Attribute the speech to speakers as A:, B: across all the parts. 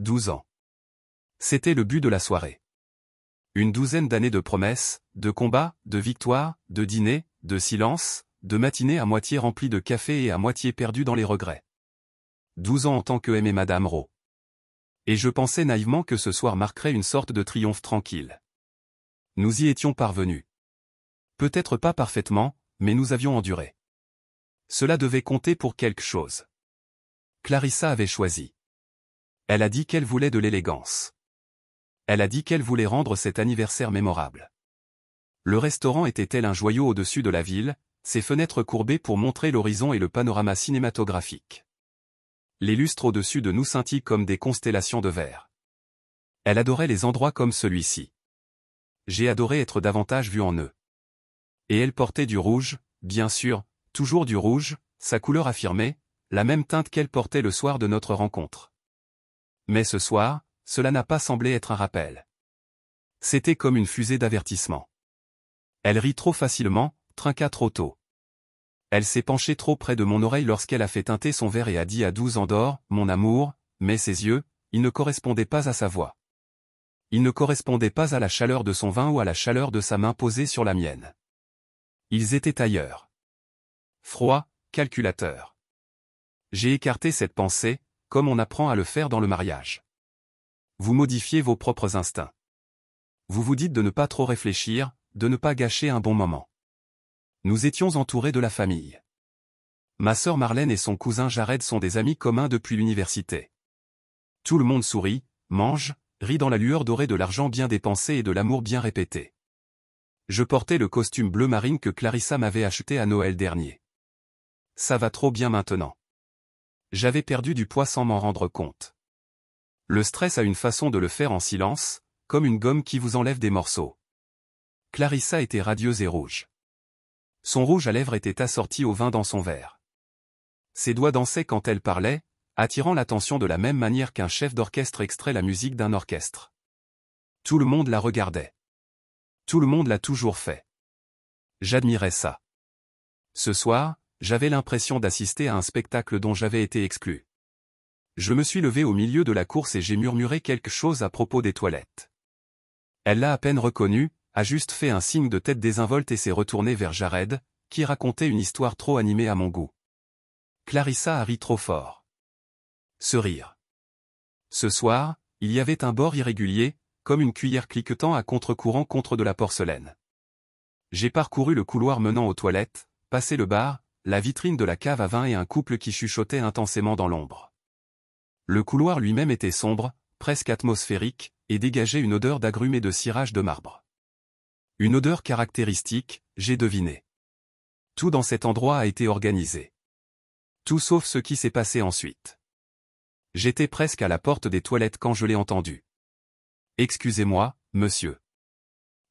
A: 12 ans. C'était le but de la soirée. Une douzaine d'années de promesses, de combats, de victoires, de dîners, de silences, de matinées à moitié remplies de café et à moitié perdues dans les regrets. 12 ans en tant que aimé Madame Rowe. Et je pensais naïvement que ce soir marquerait une sorte de triomphe tranquille. Nous y étions parvenus. Peut-être pas parfaitement, mais nous avions enduré. Cela devait compter pour quelque chose. Clarissa avait choisi. Elle a dit qu'elle voulait de l'élégance. Elle a dit qu'elle voulait rendre cet anniversaire mémorable. Le restaurant était tel un joyau au-dessus de la ville, ses fenêtres courbées pour montrer l'horizon et le panorama cinématographique. Les lustres au-dessus de nous scintillent comme des constellations de verre. Elle adorait les endroits comme celui-ci. J'ai adoré être davantage vu en eux. Et elle portait du rouge, bien sûr, toujours du rouge, sa couleur affirmée, la même teinte qu'elle portait le soir de notre rencontre. Mais ce soir, cela n'a pas semblé être un rappel. C'était comme une fusée d'avertissement. Elle rit trop facilement, trinqua trop tôt. Elle s'est penchée trop près de mon oreille lorsqu'elle a fait teinter son verre et a dit à 12 ans d'or, mon amour, mais ses yeux, ils ne correspondaient pas à sa voix. Ils ne correspondaient pas à la chaleur de son vin ou à la chaleur de sa main posée sur la mienne. Ils étaient ailleurs. Froid, calculateur. J'ai écarté cette pensée, comme on apprend à le faire dans le mariage. Vous modifiez vos propres instincts. Vous vous dites de ne pas trop réfléchir, de ne pas gâcher un bon moment. Nous étions entourés de la famille. Ma sœur Marlène et son cousin Jared sont des amis communs depuis l'université. Tout le monde sourit, mange, rit dans la lueur dorée de l'argent bien dépensé et de l'amour bien répété. Je portais le costume bleu marine que Clarissa m'avait acheté à Noël dernier. Ça va trop bien maintenant. J'avais perdu du poids sans m'en rendre compte. Le stress a une façon de le faire en silence, comme une gomme qui vous enlève des morceaux. Clarissa était radieuse et rouge. Son rouge à lèvres était assorti au vin dans son verre. Ses doigts dansaient quand elle parlait, attirant l'attention de la même manière qu'un chef d'orchestre extrait la musique d'un orchestre. Tout le monde la regardait. Tout le monde l'a toujours fait. J'admirais ça. Ce soir, j'avais l'impression d'assister à un spectacle dont j'avais été exclu. Je me suis levé au milieu de la course et j'ai murmuré quelque chose à propos des toilettes. Elle l'a à peine reconnu, a juste fait un signe de tête désinvolte et s'est retournée vers Jared, qui racontait une histoire trop animée à mon goût. Clarissa a ri trop fort. Ce rire. Ce soir, il y avait un bord irrégulier, comme une cuillère cliquetant à contre-courant contre de la porcelaine. J'ai parcouru le couloir menant aux toilettes, passé le bar, la vitrine de la cave à vin et un couple qui chuchotait intensément dans l'ombre. Le couloir lui-même était sombre, presque atmosphérique, et dégageait une odeur d'agrumes et de cirage de marbre. Une odeur caractéristique, j'ai deviné. Tout dans cet endroit a été organisé. Tout sauf ce qui s'est passé ensuite. J'étais presque à la porte des toilettes quand je l'ai entendu. « Excusez-moi, monsieur. »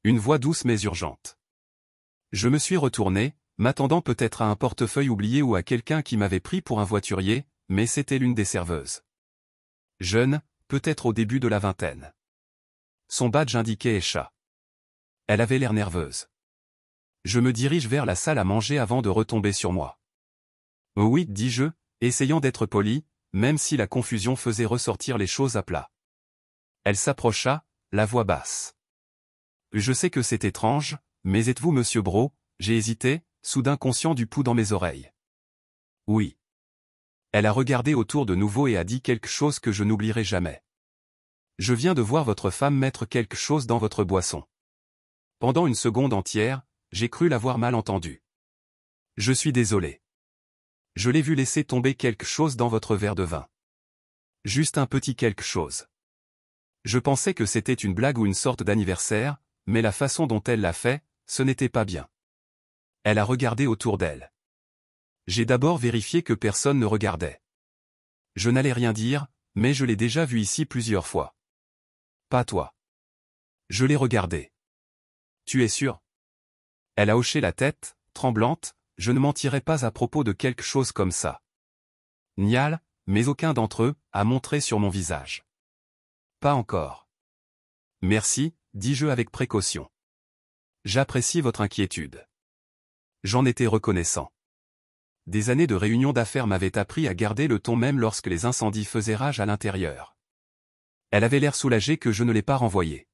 A: Une voix douce mais urgente. Je me suis retourné, m'attendant peut-être à un portefeuille oublié ou à quelqu'un qui m'avait pris pour un voiturier, mais c'était l'une des serveuses. Jeune, peut-être au début de la vingtaine. Son badge indiquait Esha. Elle avait l'air nerveuse. Je me dirige vers la salle à manger avant de retomber sur moi. « Oh oui, dis-je, essayant d'être poli, même si la confusion faisait ressortir les choses à plat. Elle s'approcha, la voix basse. « Je sais que c'est étrange, mais êtes-vous monsieur Bro ?» J'ai hésité, soudain conscient du pouls dans mes oreilles. « Oui. » Elle a regardé autour de nouveau et a dit quelque chose que je n'oublierai jamais. « Je viens de voir votre femme mettre quelque chose dans votre boisson. » Pendant une seconde entière, j'ai cru l'avoir mal entendu. « Je suis désolé. Je l'ai vu laisser tomber quelque chose dans votre verre de vin. Juste un petit quelque chose. Je pensais que c'était une blague ou une sorte d'anniversaire, mais la façon dont elle l'a fait, ce n'était pas bien. » Elle a regardé autour d'elle. J'ai d'abord vérifié que personne ne regardait. Je n'allais rien dire, mais je l'ai déjà vu ici plusieurs fois. Pas toi. Je l'ai regardé. Tu es sûr? Elle a hoché la tête, tremblante, je ne mentirais pas à propos de quelque chose comme ça. Nial, mais aucun d'entre eux, a montré sur mon visage. Pas encore. Merci, dis-je avec précaution. J'apprécie votre inquiétude. J'en étais reconnaissant. Des années de réunions d'affaires m'avaient appris à garder le ton même lorsque les incendies faisaient rage à l'intérieur. Elle avait l'air soulagée que je ne l'ai pas renvoyée.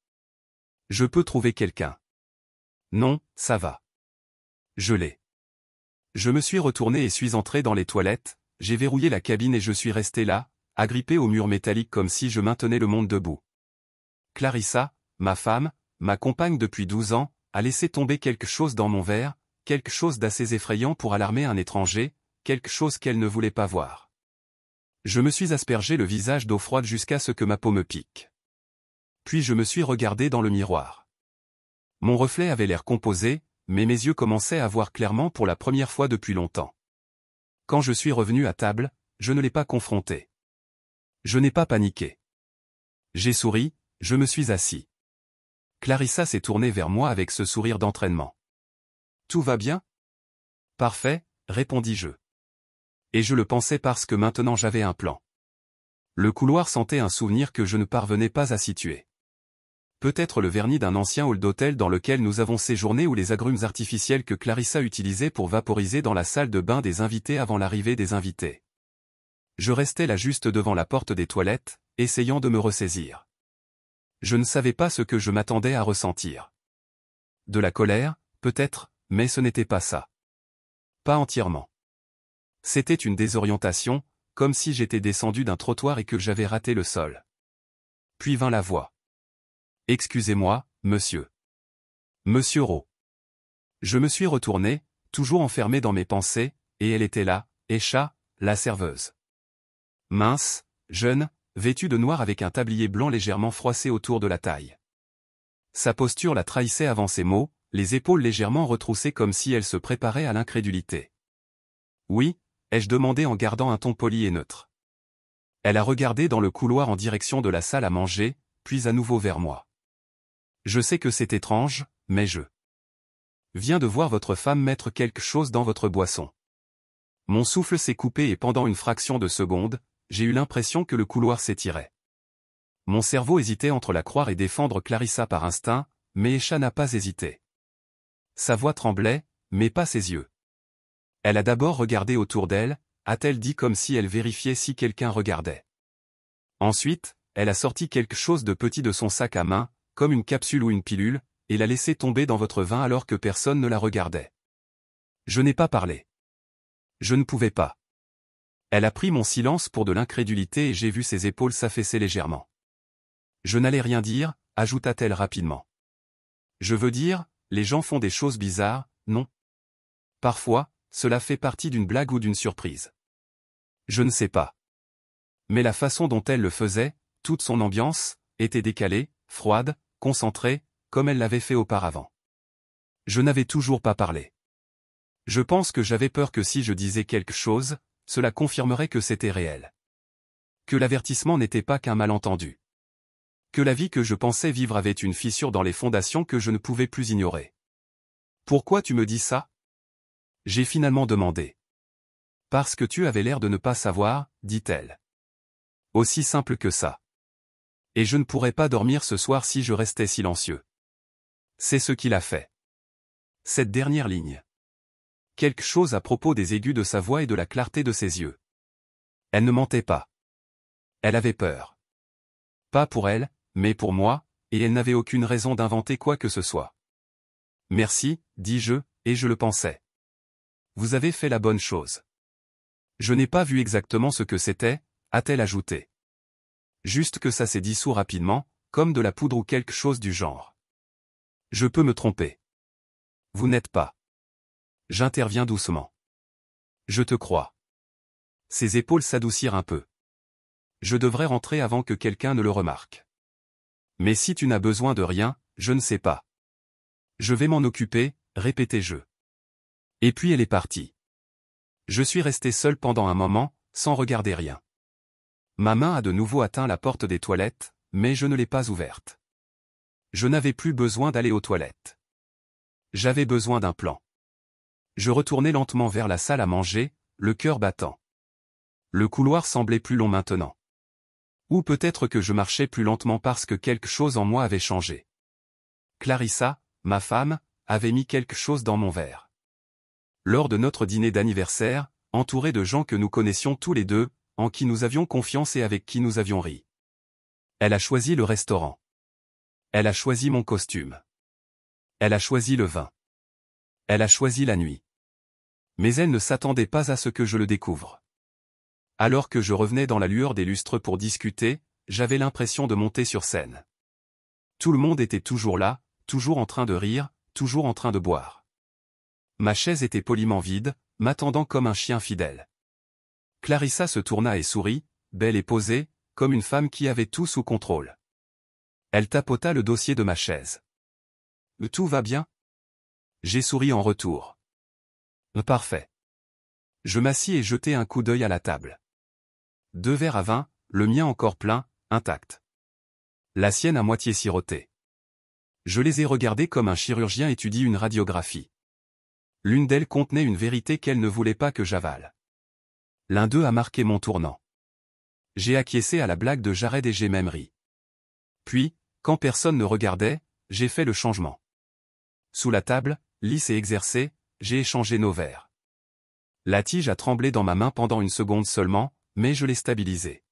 A: Je peux trouver quelqu'un. Non, ça va. Je l'ai. Je me suis retourné et suis entré dans les toilettes, j'ai verrouillé la cabine et je suis resté là, agrippé au mur métallique comme si je maintenais le monde debout. Clarissa, ma femme, ma compagne depuis 12 ans, a laissé tomber quelque chose dans mon verre, quelque chose d'assez effrayant pour alarmer un étranger, quelque chose qu'elle ne voulait pas voir. Je me suis aspergé le visage d'eau froide jusqu'à ce que ma peau me pique. Puis je me suis regardé dans le miroir. Mon reflet avait l'air composé, mais mes yeux commençaient à voir clairement pour la première fois depuis longtemps. Quand je suis revenu à table, je ne l'ai pas confronté. Je n'ai pas paniqué. J'ai souri, je me suis assis. Clarissa s'est tournée vers moi avec ce sourire d'entraînement. « Tout va bien ? » ?»« Parfait, » répondis-je. Et je le pensais parce que maintenant j'avais un plan. Le couloir sentait un souvenir que je ne parvenais pas à situer. Peut-être le vernis d'un ancien hall d'hôtel dans lequel nous avons séjourné ou les agrumes artificiels que Clarissa utilisait pour vaporiser dans la salle de bain des invités avant l'arrivée des invités. Je restais là juste devant la porte des toilettes, essayant de me ressaisir. Je ne savais pas ce que je m'attendais à ressentir. De la colère, peut-être, mais ce n'était pas ça. Pas entièrement. C'était une désorientation, comme si j'étais descendu d'un trottoir et que j'avais raté le sol. Puis vint la voix. « Excusez-moi, monsieur. Monsieur Rowe. » Je me suis retourné, toujours enfermé dans mes pensées, et elle était là, Esha, la serveuse. Mince, jeune, vêtue de noir avec un tablier blanc légèrement froissé autour de la taille. Sa posture la trahissait avant ces mots, les épaules légèrement retroussées comme si elle se préparait à l'incrédulité. « Oui ?» ai-je demandé en gardant un ton poli et neutre. Elle a regardé dans le couloir en direction de la salle à manger, puis à nouveau vers moi. Je sais que c'est étrange, mais je viens de voir votre femme mettre quelque chose dans votre boisson. Mon souffle s'est coupé et pendant une fraction de seconde, j'ai eu l'impression que le couloir s'étirait. Mon cerveau hésitait entre la croire et défendre Clarissa par instinct, mais Esha n'a pas hésité. Sa voix tremblait, mais pas ses yeux. Elle a d'abord regardé autour d'elle, a-t-elle dit comme si elle vérifiait si quelqu'un regardait. Ensuite, elle a sorti quelque chose de petit de son sac à main, comme une capsule ou une pilule, et l'a laissé tomber dans votre vin alors que personne ne la regardait. Je n'ai pas parlé. Je ne pouvais pas. Elle a pris mon silence pour de l'incrédulité et j'ai vu ses épaules s'affaisser légèrement. Je n'allais rien dire, ajouta-t-elle rapidement. Je veux dire, les gens font des choses bizarres, non? Parfois, cela fait partie d'une blague ou d'une surprise. Je ne sais pas. Mais la façon dont elle le faisait, toute son ambiance, était décalée, froide, concentrée, comme elle l'avait fait auparavant. Je n'avais toujours pas parlé. Je pense que j'avais peur que si je disais quelque chose, cela confirmerait que c'était réel. Que l'avertissement n'était pas qu'un malentendu. Que la vie que je pensais vivre avait une fissure dans les fondations que je ne pouvais plus ignorer. « Pourquoi tu me dis ça ?» J'ai finalement demandé. « Parce que tu avais l'air de ne pas savoir, » dit-elle. Aussi simple que ça. Et je ne pourrais pas dormir ce soir si je restais silencieux. C'est ce qu'il a fait. Cette dernière ligne. Quelque chose à propos des aigus de sa voix et de la clarté de ses yeux. Elle ne mentait pas. Elle avait peur. Pas pour elle, mais pour moi, et elle n'avait aucune raison d'inventer quoi que ce soit. « Merci, » dis-je, et je le pensais. « Vous avez fait la bonne chose. » Je n'ai pas vu exactement ce que c'était, a-t-elle ajouté. Juste que ça s'est dissous rapidement, comme de la poudre ou quelque chose du genre. Je peux me tromper. Vous n'êtes pas. J'interviens doucement. Je te crois. Ses épaules s'adoucirent un peu. Je devrais rentrer avant que quelqu'un ne le remarque. Mais si tu n'as besoin de rien, je ne sais pas. Je vais m'en occuper, répétai-je. Et puis elle est partie. Je suis resté seul pendant un moment, sans regarder rien. Ma main a de nouveau atteint la porte des toilettes, mais je ne l'ai pas ouverte. Je n'avais plus besoin d'aller aux toilettes. J'avais besoin d'un plan. Je retournai lentement vers la salle à manger, le cœur battant. Le couloir semblait plus long maintenant. Ou peut-être que je marchais plus lentement parce que quelque chose en moi avait changé. Clarissa, ma femme, avait mis quelque chose dans mon verre. Lors de notre dîner d'anniversaire, entouré de gens que nous connaissions tous les deux, en qui nous avions confiance et avec qui nous avions ri. Elle a choisi le restaurant. Elle a choisi mon costume. Elle a choisi le vin. Elle a choisi la nuit. Mais elle ne s'attendait pas à ce que je le découvre. Alors que je revenais dans la lueur des lustres pour discuter, j'avais l'impression de monter sur scène. Tout le monde était toujours là, toujours en train de rire, toujours en train de boire. Ma chaise était poliment vide, m'attendant comme un chien fidèle. Clarissa se tourna et sourit, belle et posée, comme une femme qui avait tout sous contrôle. Elle tapota le dossier de ma chaise. « Tout va bien ?» J'ai souri en retour. « Parfait. » Je m'assis et jetai un coup d'œil à la table. 2 verres à vin, le mien encore plein, intact. La sienne à moitié sirotée. Je les ai regardés comme un chirurgien étudie une radiographie. L'une d'elles contenait une vérité qu'elle ne voulait pas que j'avale. L'un d'eux a marqué mon tournant. J'ai acquiescé à la blague de Jared et j'ai même ri. Puis, quand personne ne regardait, j'ai fait le changement. Sous la table, lisse et exercée, j'ai échangé nos verres. La tige a tremblé dans ma main pendant une seconde seulement, mais je l'ai stabilisée.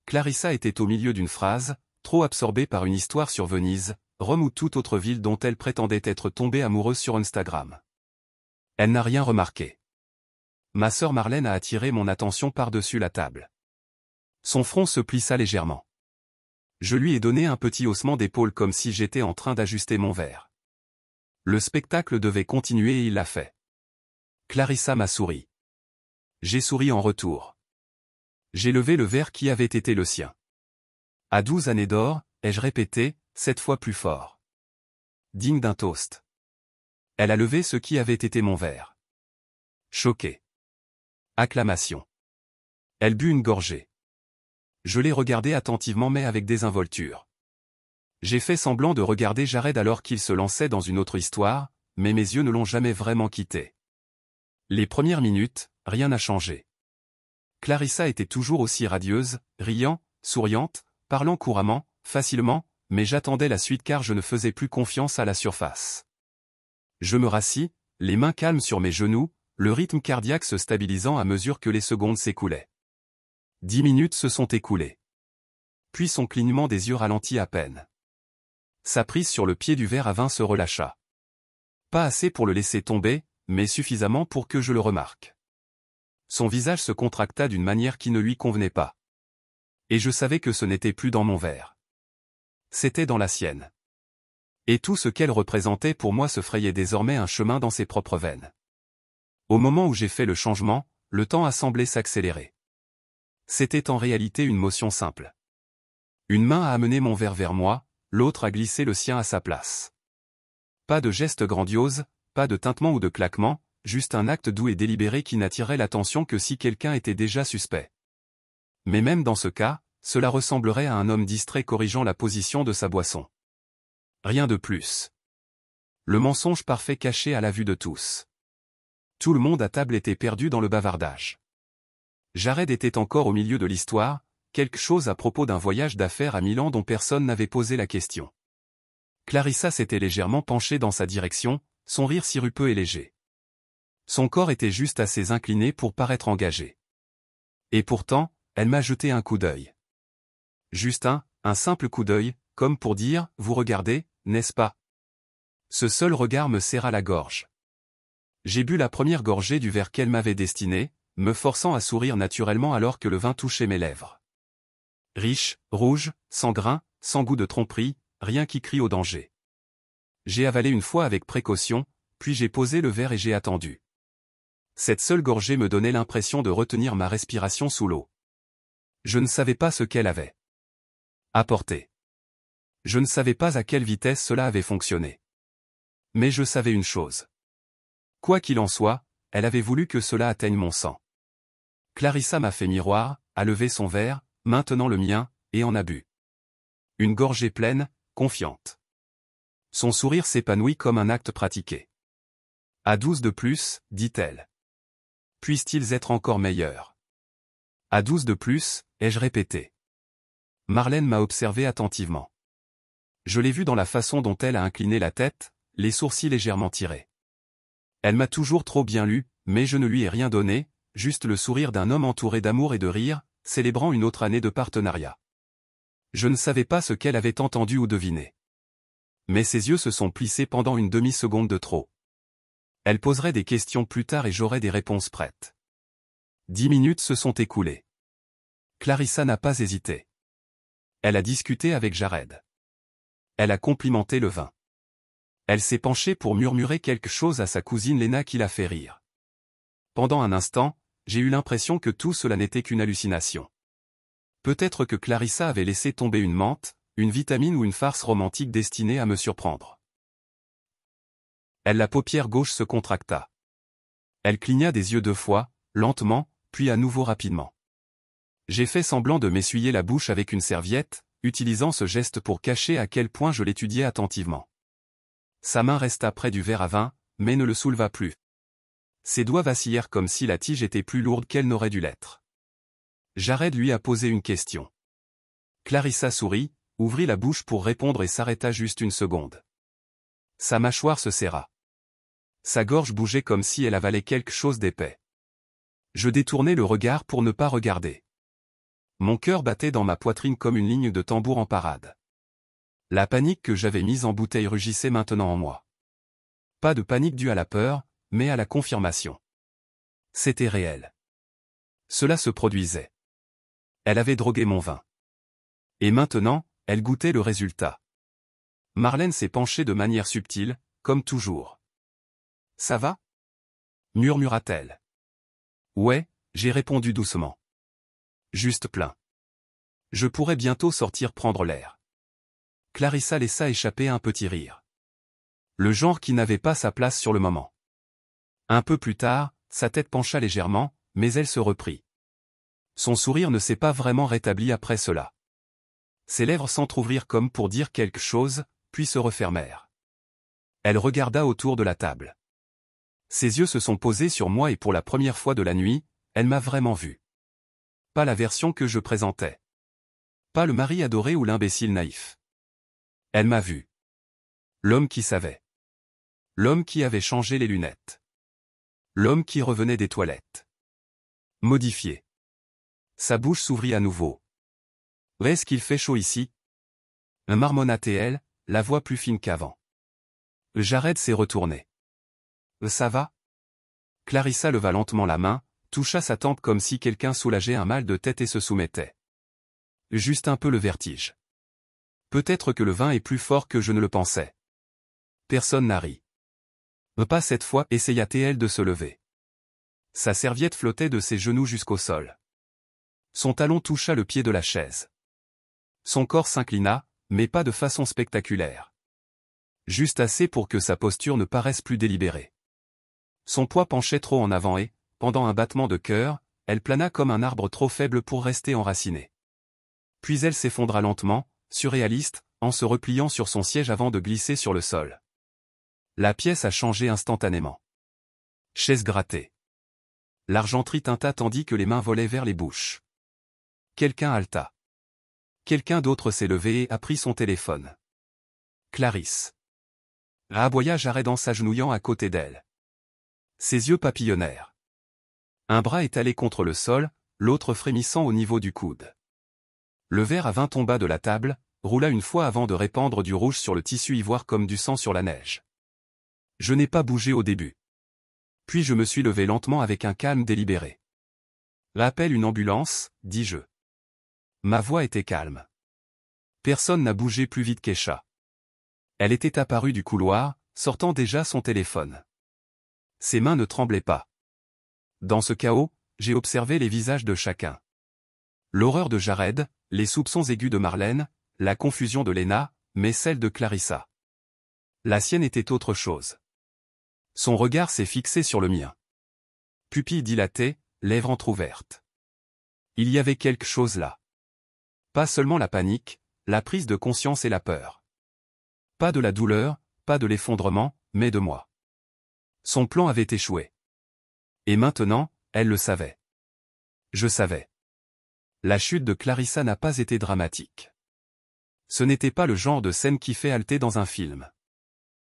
A: Clarissa était au milieu d'une phrase, trop absorbée par une histoire sur Venise, Rome ou toute autre ville dont elle prétendait être tombée amoureuse sur Instagram. Elle n'a rien remarqué. Ma sœur Marlène a attiré mon attention par-dessus la table. Son front se plissa légèrement. Je lui ai donné un petit haussement d'épaule comme si j'étais en train d'ajuster mon verre. Le spectacle devait continuer et il l'a fait. Clarissa m'a souri. J'ai souri en retour. J'ai levé le verre qui avait été le sien. À 12 années d'or, ai-je répété, 7 fois plus fort. Digne d'un toast. Elle a levé ce qui avait été mon verre. Choqué. Acclamation. Elle but une gorgée. Je l'ai regardé attentivement mais avec désinvolture. J'ai fait semblant de regarder Jared alors qu'il se lançait dans une autre histoire, mais mes yeux ne l'ont jamais vraiment quitté. Les premières minutes, rien n'a changé. Clarissa était toujours aussi radieuse, riant, souriante, parlant couramment, facilement, mais j'attendais la suite car je ne faisais plus confiance à la surface. Je me rassis, les mains calmes sur mes genoux, le rythme cardiaque se stabilisant à mesure que les secondes s'écoulaient. 10 minutes se sont écoulées. Puis son clignement des yeux ralentit à peine. Sa prise sur le pied du verre à vin se relâcha. Pas assez pour le laisser tomber, mais suffisamment pour que je le remarque. Son visage se contracta d'une manière qui ne lui convenait pas. Et je savais que ce n'était plus dans mon verre. C'était dans la sienne. Et tout ce qu'elle représentait pour moi se frayait désormais un chemin dans ses propres veines. Au moment où j'ai fait le changement, le temps a semblé s'accélérer. C'était en réalité une motion simple. Une main a amené mon verre vers moi, l'autre a glissé le sien à sa place. Pas de geste grandiose, pas de tintement ou de claquement, juste un acte doux et délibéré qui n'attirerait l'attention que si quelqu'un était déjà suspect. Mais même dans ce cas, cela ressemblerait à un homme distrait corrigeant la position de sa boisson. Rien de plus. Le mensonge parfait caché à la vue de tous. Tout le monde à table était perdu dans le bavardage. Jared était encore au milieu de l'histoire, quelque chose à propos d'un voyage d'affaires à Milan dont personne n'avait posé la question. Clarissa s'était légèrement penchée dans sa direction, son rire sirupeux et léger. Son corps était juste assez incliné pour paraître engagé. Et pourtant, elle m'a jeté un coup d'œil. Juste un simple coup d'œil, comme pour dire, vous regardez, n'est-ce pas? Ce seul regard me serra la gorge. J'ai bu la première gorgée du verre qu'elle m'avait destiné, me forçant à sourire naturellement alors que le vin touchait mes lèvres. Riche, rouge, sans grain, sans goût de tromperie, rien qui crie au danger. J'ai avalé une fois avec précaution, puis j'ai posé le verre et j'ai attendu. Cette seule gorgée me donnait l'impression de retenir ma respiration sous l'eau. Je ne savais pas ce qu'elle avait apporté. Je ne savais pas à quelle vitesse cela avait fonctionné. Mais je savais une chose. Quoi qu'il en soit, elle avait voulu que cela atteigne mon sang. Clarissa m'a fait miroir, a levé son verre, maintenant le mien, et en a bu. Une gorgée pleine, confiante. Son sourire s'épanouit comme un acte pratiqué. À 12 de plus, dit-elle. Puissent-ils être encore meilleurs? À 12 de plus, ai-je répété. Marlène m'a observé attentivement. Je l'ai vue dans la façon dont elle a incliné la tête, les sourcils légèrement tirés. Elle m'a toujours trop bien lu, mais je ne lui ai rien donné, juste le sourire d'un homme entouré d'amour et de rire, célébrant une autre année de partenariat. Je ne savais pas ce qu'elle avait entendu ou deviné. Mais ses yeux se sont plissés pendant une demi-seconde de trop. Elle poserait des questions plus tard et j'aurais des réponses prêtes. 10 minutes se sont écoulées. Clarissa n'a pas hésité. Elle a discuté avec Jared. Elle a complimenté le vin. Elle s'est penchée pour murmurer quelque chose à sa cousine Lena qui l'a fait rire. Pendant un instant, j'ai eu l'impression que tout cela n'était qu'une hallucination. Peut-être que Clarissa avait laissé tomber une menthe, une vitamine ou une farce romantique destinée à me surprendre. La paupière gauche se contracta. Elle cligna des yeux 2 fois, lentement, puis à nouveau rapidement. J'ai fait semblant de m'essuyer la bouche avec une serviette, utilisant ce geste pour cacher à quel point je l'étudiais attentivement. Sa main resta près du verre à vin, mais ne le souleva plus. Ses doigts vacillèrent comme si la tige était plus lourde qu'elle n'aurait dû l'être. Jared lui a posé une question. Clarissa sourit, ouvrit la bouche pour répondre et s'arrêta juste une seconde. Sa mâchoire se serra. Sa gorge bougeait comme si elle avalait quelque chose d'épais. Je détournai le regard pour ne pas regarder. Mon cœur battait dans ma poitrine comme une ligne de tambour en parade. La panique que j'avais mise en bouteille rugissait maintenant en moi. Pas de panique due à la peur, mais à la confirmation. C'était réel. Cela se produisait. Elle avait drogué mon vin. Et maintenant, elle goûtait le résultat. Marlène s'est penchée de manière subtile, comme toujours. « Ça va ?» murmura-t-elle. « Ouais », j'ai répondu doucement. « Juste plein. Je pourrais bientôt sortir prendre l'air. » Clarissa laissa échapper un petit rire. Le genre qui n'avait pas sa place sur le moment. Un peu plus tard, sa tête pencha légèrement, mais elle se reprit. Son sourire ne s'est pas vraiment rétabli après cela. Ses lèvres s'entr'ouvrirent comme pour dire quelque chose, puis se refermèrent. Elle regarda autour de la table. Ses yeux se sont posés sur moi et pour la première fois de la nuit, elle m'a vraiment vu. Pas la version que je présentais. Pas le mari adoré ou l'imbécile naïf. Elle m'a vu. L'homme qui savait. L'homme qui avait changé les lunettes. L'homme qui revenait des toilettes. Modifié. Sa bouche s'ouvrit à nouveau. « Est-ce qu'il fait chaud ici ?» marmonna-t-elle, la voix plus fine qu'avant. Jared s'est retourné. « Ça va ?» Clarissa leva lentement la main, toucha sa tempe comme si quelqu'un soulageait un mal de tête et se soumettait. Juste un peu le vertige. Peut-être que le vin est plus fort que je ne le pensais. Personne n'a ri. Pas cette fois, essaya-t-elle de se lever. Sa serviette flottait de ses genoux jusqu'au sol. Son talon toucha le pied de la chaise. Son corps s'inclina, mais pas de façon spectaculaire. Juste assez pour que sa posture ne paraisse plus délibérée. Son poids penchait trop en avant et, pendant un battement de cœur, elle plana comme un arbre trop faible pour rester enracinée. Puis elle s'effondra lentement, surréaliste, en se repliant sur son siège avant de glisser sur le sol. La pièce a changé instantanément. Chaise grattée. L'argenterie tinta tandis que les mains volaient vers les bouches. Quelqu'un haleta. Quelqu'un d'autre s'est levé et a pris son téléphone. Clarisse. Aboya Jared en s'agenouillant à côté d'elle. Ses yeux papillonnèrent. Un bras étalé contre le sol, l'autre frémissant au niveau du coude. Le verre à vin tomba de la table, roula une fois avant de répandre du rouge sur le tissu ivoire comme du sang sur la neige. Je n'ai pas bougé au début. Puis je me suis levé lentement avec un calme délibéré. « Appelle une ambulance », dis-je. Ma voix était calme. Personne n'a bougé plus vite qu'Esha. Elle était apparue du couloir, sortant déjà son téléphone. Ses mains ne tremblaient pas. Dans ce chaos, j'ai observé les visages de chacun. L'horreur de Jared, les soupçons aigus de Marlène, la confusion de Lena, mais celle de Clarissa. La sienne était autre chose. Son regard s'est fixé sur le mien. Pupilles dilatées, lèvres entr'ouvertes. Il y avait quelque chose là. Pas seulement la panique, la prise de conscience et la peur. Pas de la douleur, pas de l'effondrement, mais de moi. Son plan avait échoué. Et maintenant, elle le savait. Je savais. La chute de Clarissa n'a pas été dramatique. Ce n'était pas le genre de scène qui fait halter dans un film.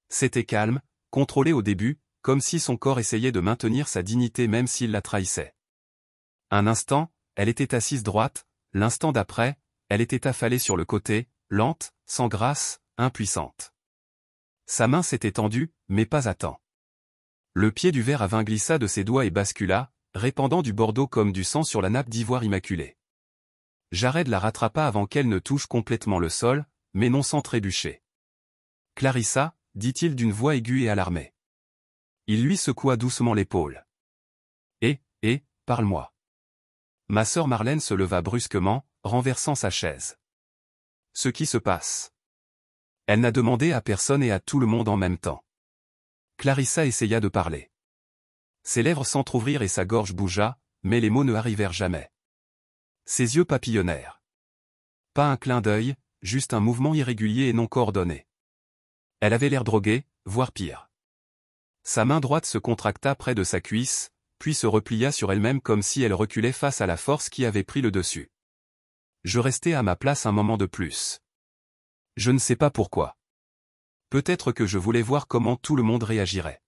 A: C'était calme, contrôlé au début, comme si son corps essayait de maintenir sa dignité même s'il la trahissait. Un instant, elle était assise droite, l'instant d'après, elle était affalée sur le côté, lente, sans grâce, impuissante. Sa main s'était tendue, mais pas à temps. Le pied du verre à vin glissa de ses doigts et bascula, répandant du bordeaux comme du sang sur la nappe d'ivoire immaculée. Jared la rattrapa avant qu'elle ne touche complètement le sol, mais non sans trébucher. « Clarissa » dit-il d'une voix aiguë et alarmée. Il lui secoua doucement l'épaule. « Parle-moi. » Ma sœur Marlène se leva brusquement, renversant sa chaise. « Ce qui se passe. » Elle n'a demandé à personne et à tout le monde en même temps. Clarissa essaya de parler. Ses lèvres s'entr'ouvrirent et sa gorge bougea, mais les mots ne arrivèrent jamais. Ses yeux papillonnèrent. Pas un clin d'œil, juste un mouvement irrégulier et non coordonné. Elle avait l'air droguée, voire pire. Sa main droite se contracta près de sa cuisse, puis se replia sur elle-même comme si elle reculait face à la force qui avait pris le dessus. Je restai à ma place un moment de plus. Je ne sais pas pourquoi. Peut-être que je voulais voir comment tout le monde réagirait.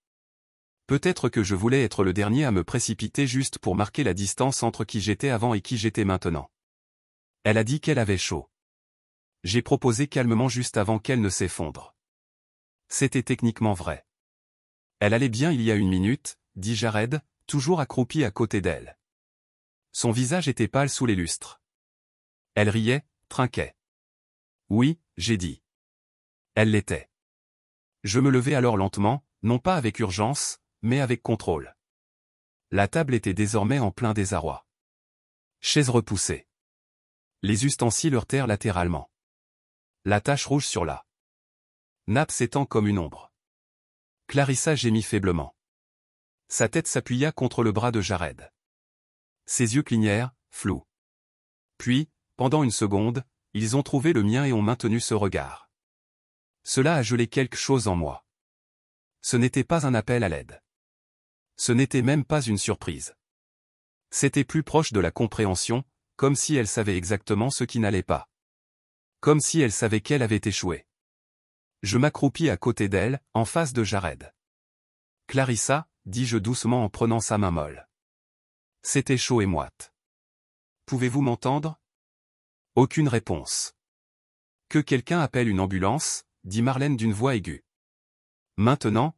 A: Peut-être que je voulais être le dernier à me précipiter juste pour marquer la distance entre qui j'étais avant et qui j'étais maintenant. Elle a dit qu'elle avait chaud. J'ai proposé calmement juste avant qu'elle ne s'effondre. C'était techniquement vrai. Elle allait bien il y a une minute, dit Jared, toujours accroupi à côté d'elle. Son visage était pâle sous les lustres. Elle riait, trinquait. Oui, j'ai dit. Elle l'était. Je me levai alors lentement, non pas avec urgence, mais avec contrôle. La table était désormais en plein désarroi. Chaise repoussée. Les ustensiles heurtèrent latéralement. La tache rouge sur la nappe s'étend comme une ombre. Clarissa gémit faiblement. Sa tête s'appuya contre le bras de Jared. Ses yeux clignèrent, flous. Puis, pendant une seconde, ils ont trouvé le mien et ont maintenu ce regard. Cela a gelé quelque chose en moi. Ce n'était pas un appel à l'aide. Ce n'était même pas une surprise. C'était plus proche de la compréhension, comme si elle savait exactement ce qui n'allait pas. Comme si elle savait qu'elle avait échoué. Je m'accroupis à côté d'elle, en face de Jared. « Clarissa » dis-je doucement en prenant sa main molle. C'était chaud et moite. « Pouvez-vous m'entendre » Aucune réponse. « Que quelqu'un appelle une ambulance » dit Marlène d'une voix aiguë. « Maintenant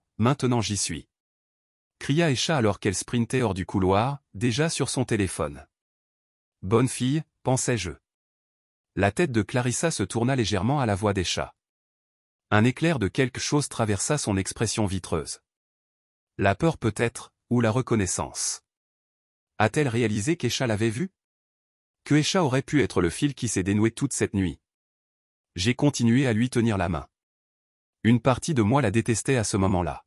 A: j'y suis. » Cria Esha alors qu'elle sprintait hors du couloir, déjà sur son téléphone. « Bonne fille » pensai-je. La tête de Clarissa se tourna légèrement à la voix d'Esha. Un éclair de quelque chose traversa son expression vitreuse. La peur peut-être, ou la reconnaissance. A-t-elle réalisé qu'Esha l'avait vue? Que Esha aurait pu être le fil qui s'est dénoué toute cette nuit. J'ai continué à lui tenir la main. Une partie de moi la détestait à ce moment-là.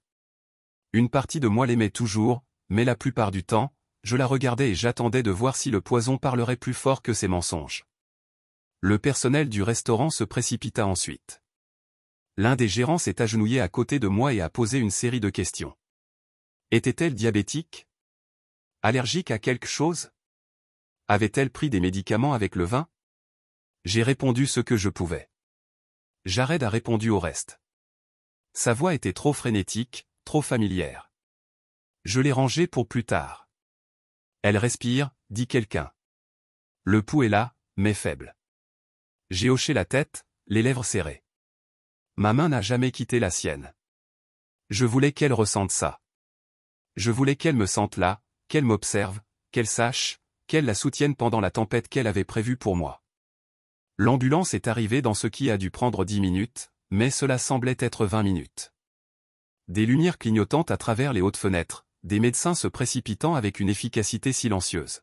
A: Une partie de moi l'aimait toujours, mais la plupart du temps, je la regardais et j'attendais de voir si le poison parlerait plus fort que ses mensonges. Le personnel du restaurant se précipita ensuite. L'un des gérants s'est agenouillé à côté de moi et a posé une série de questions. Était-elle diabétique? Allergique à quelque chose? Avait-elle pris des médicaments avec le vin? J'ai répondu ce que je pouvais. Jared a répondu au reste. Sa voix était trop frénétique, trop familière. Je l'ai rangée pour plus tard. Elle respire, dit quelqu'un. Le pouls est là, mais faible. J'ai hoché la tête, les lèvres serrées. Ma main n'a jamais quitté la sienne. Je voulais qu'elle ressente ça. Je voulais qu'elle me sente là, qu'elle m'observe, qu'elle sache, qu'elle la soutienne pendant la tempête qu'elle avait prévue pour moi. L'ambulance est arrivée dans ce qui a dû prendre 10 minutes, mais cela semblait être 20 minutes. Des lumières clignotantes à travers les hautes fenêtres, des médecins se précipitant avec une efficacité silencieuse.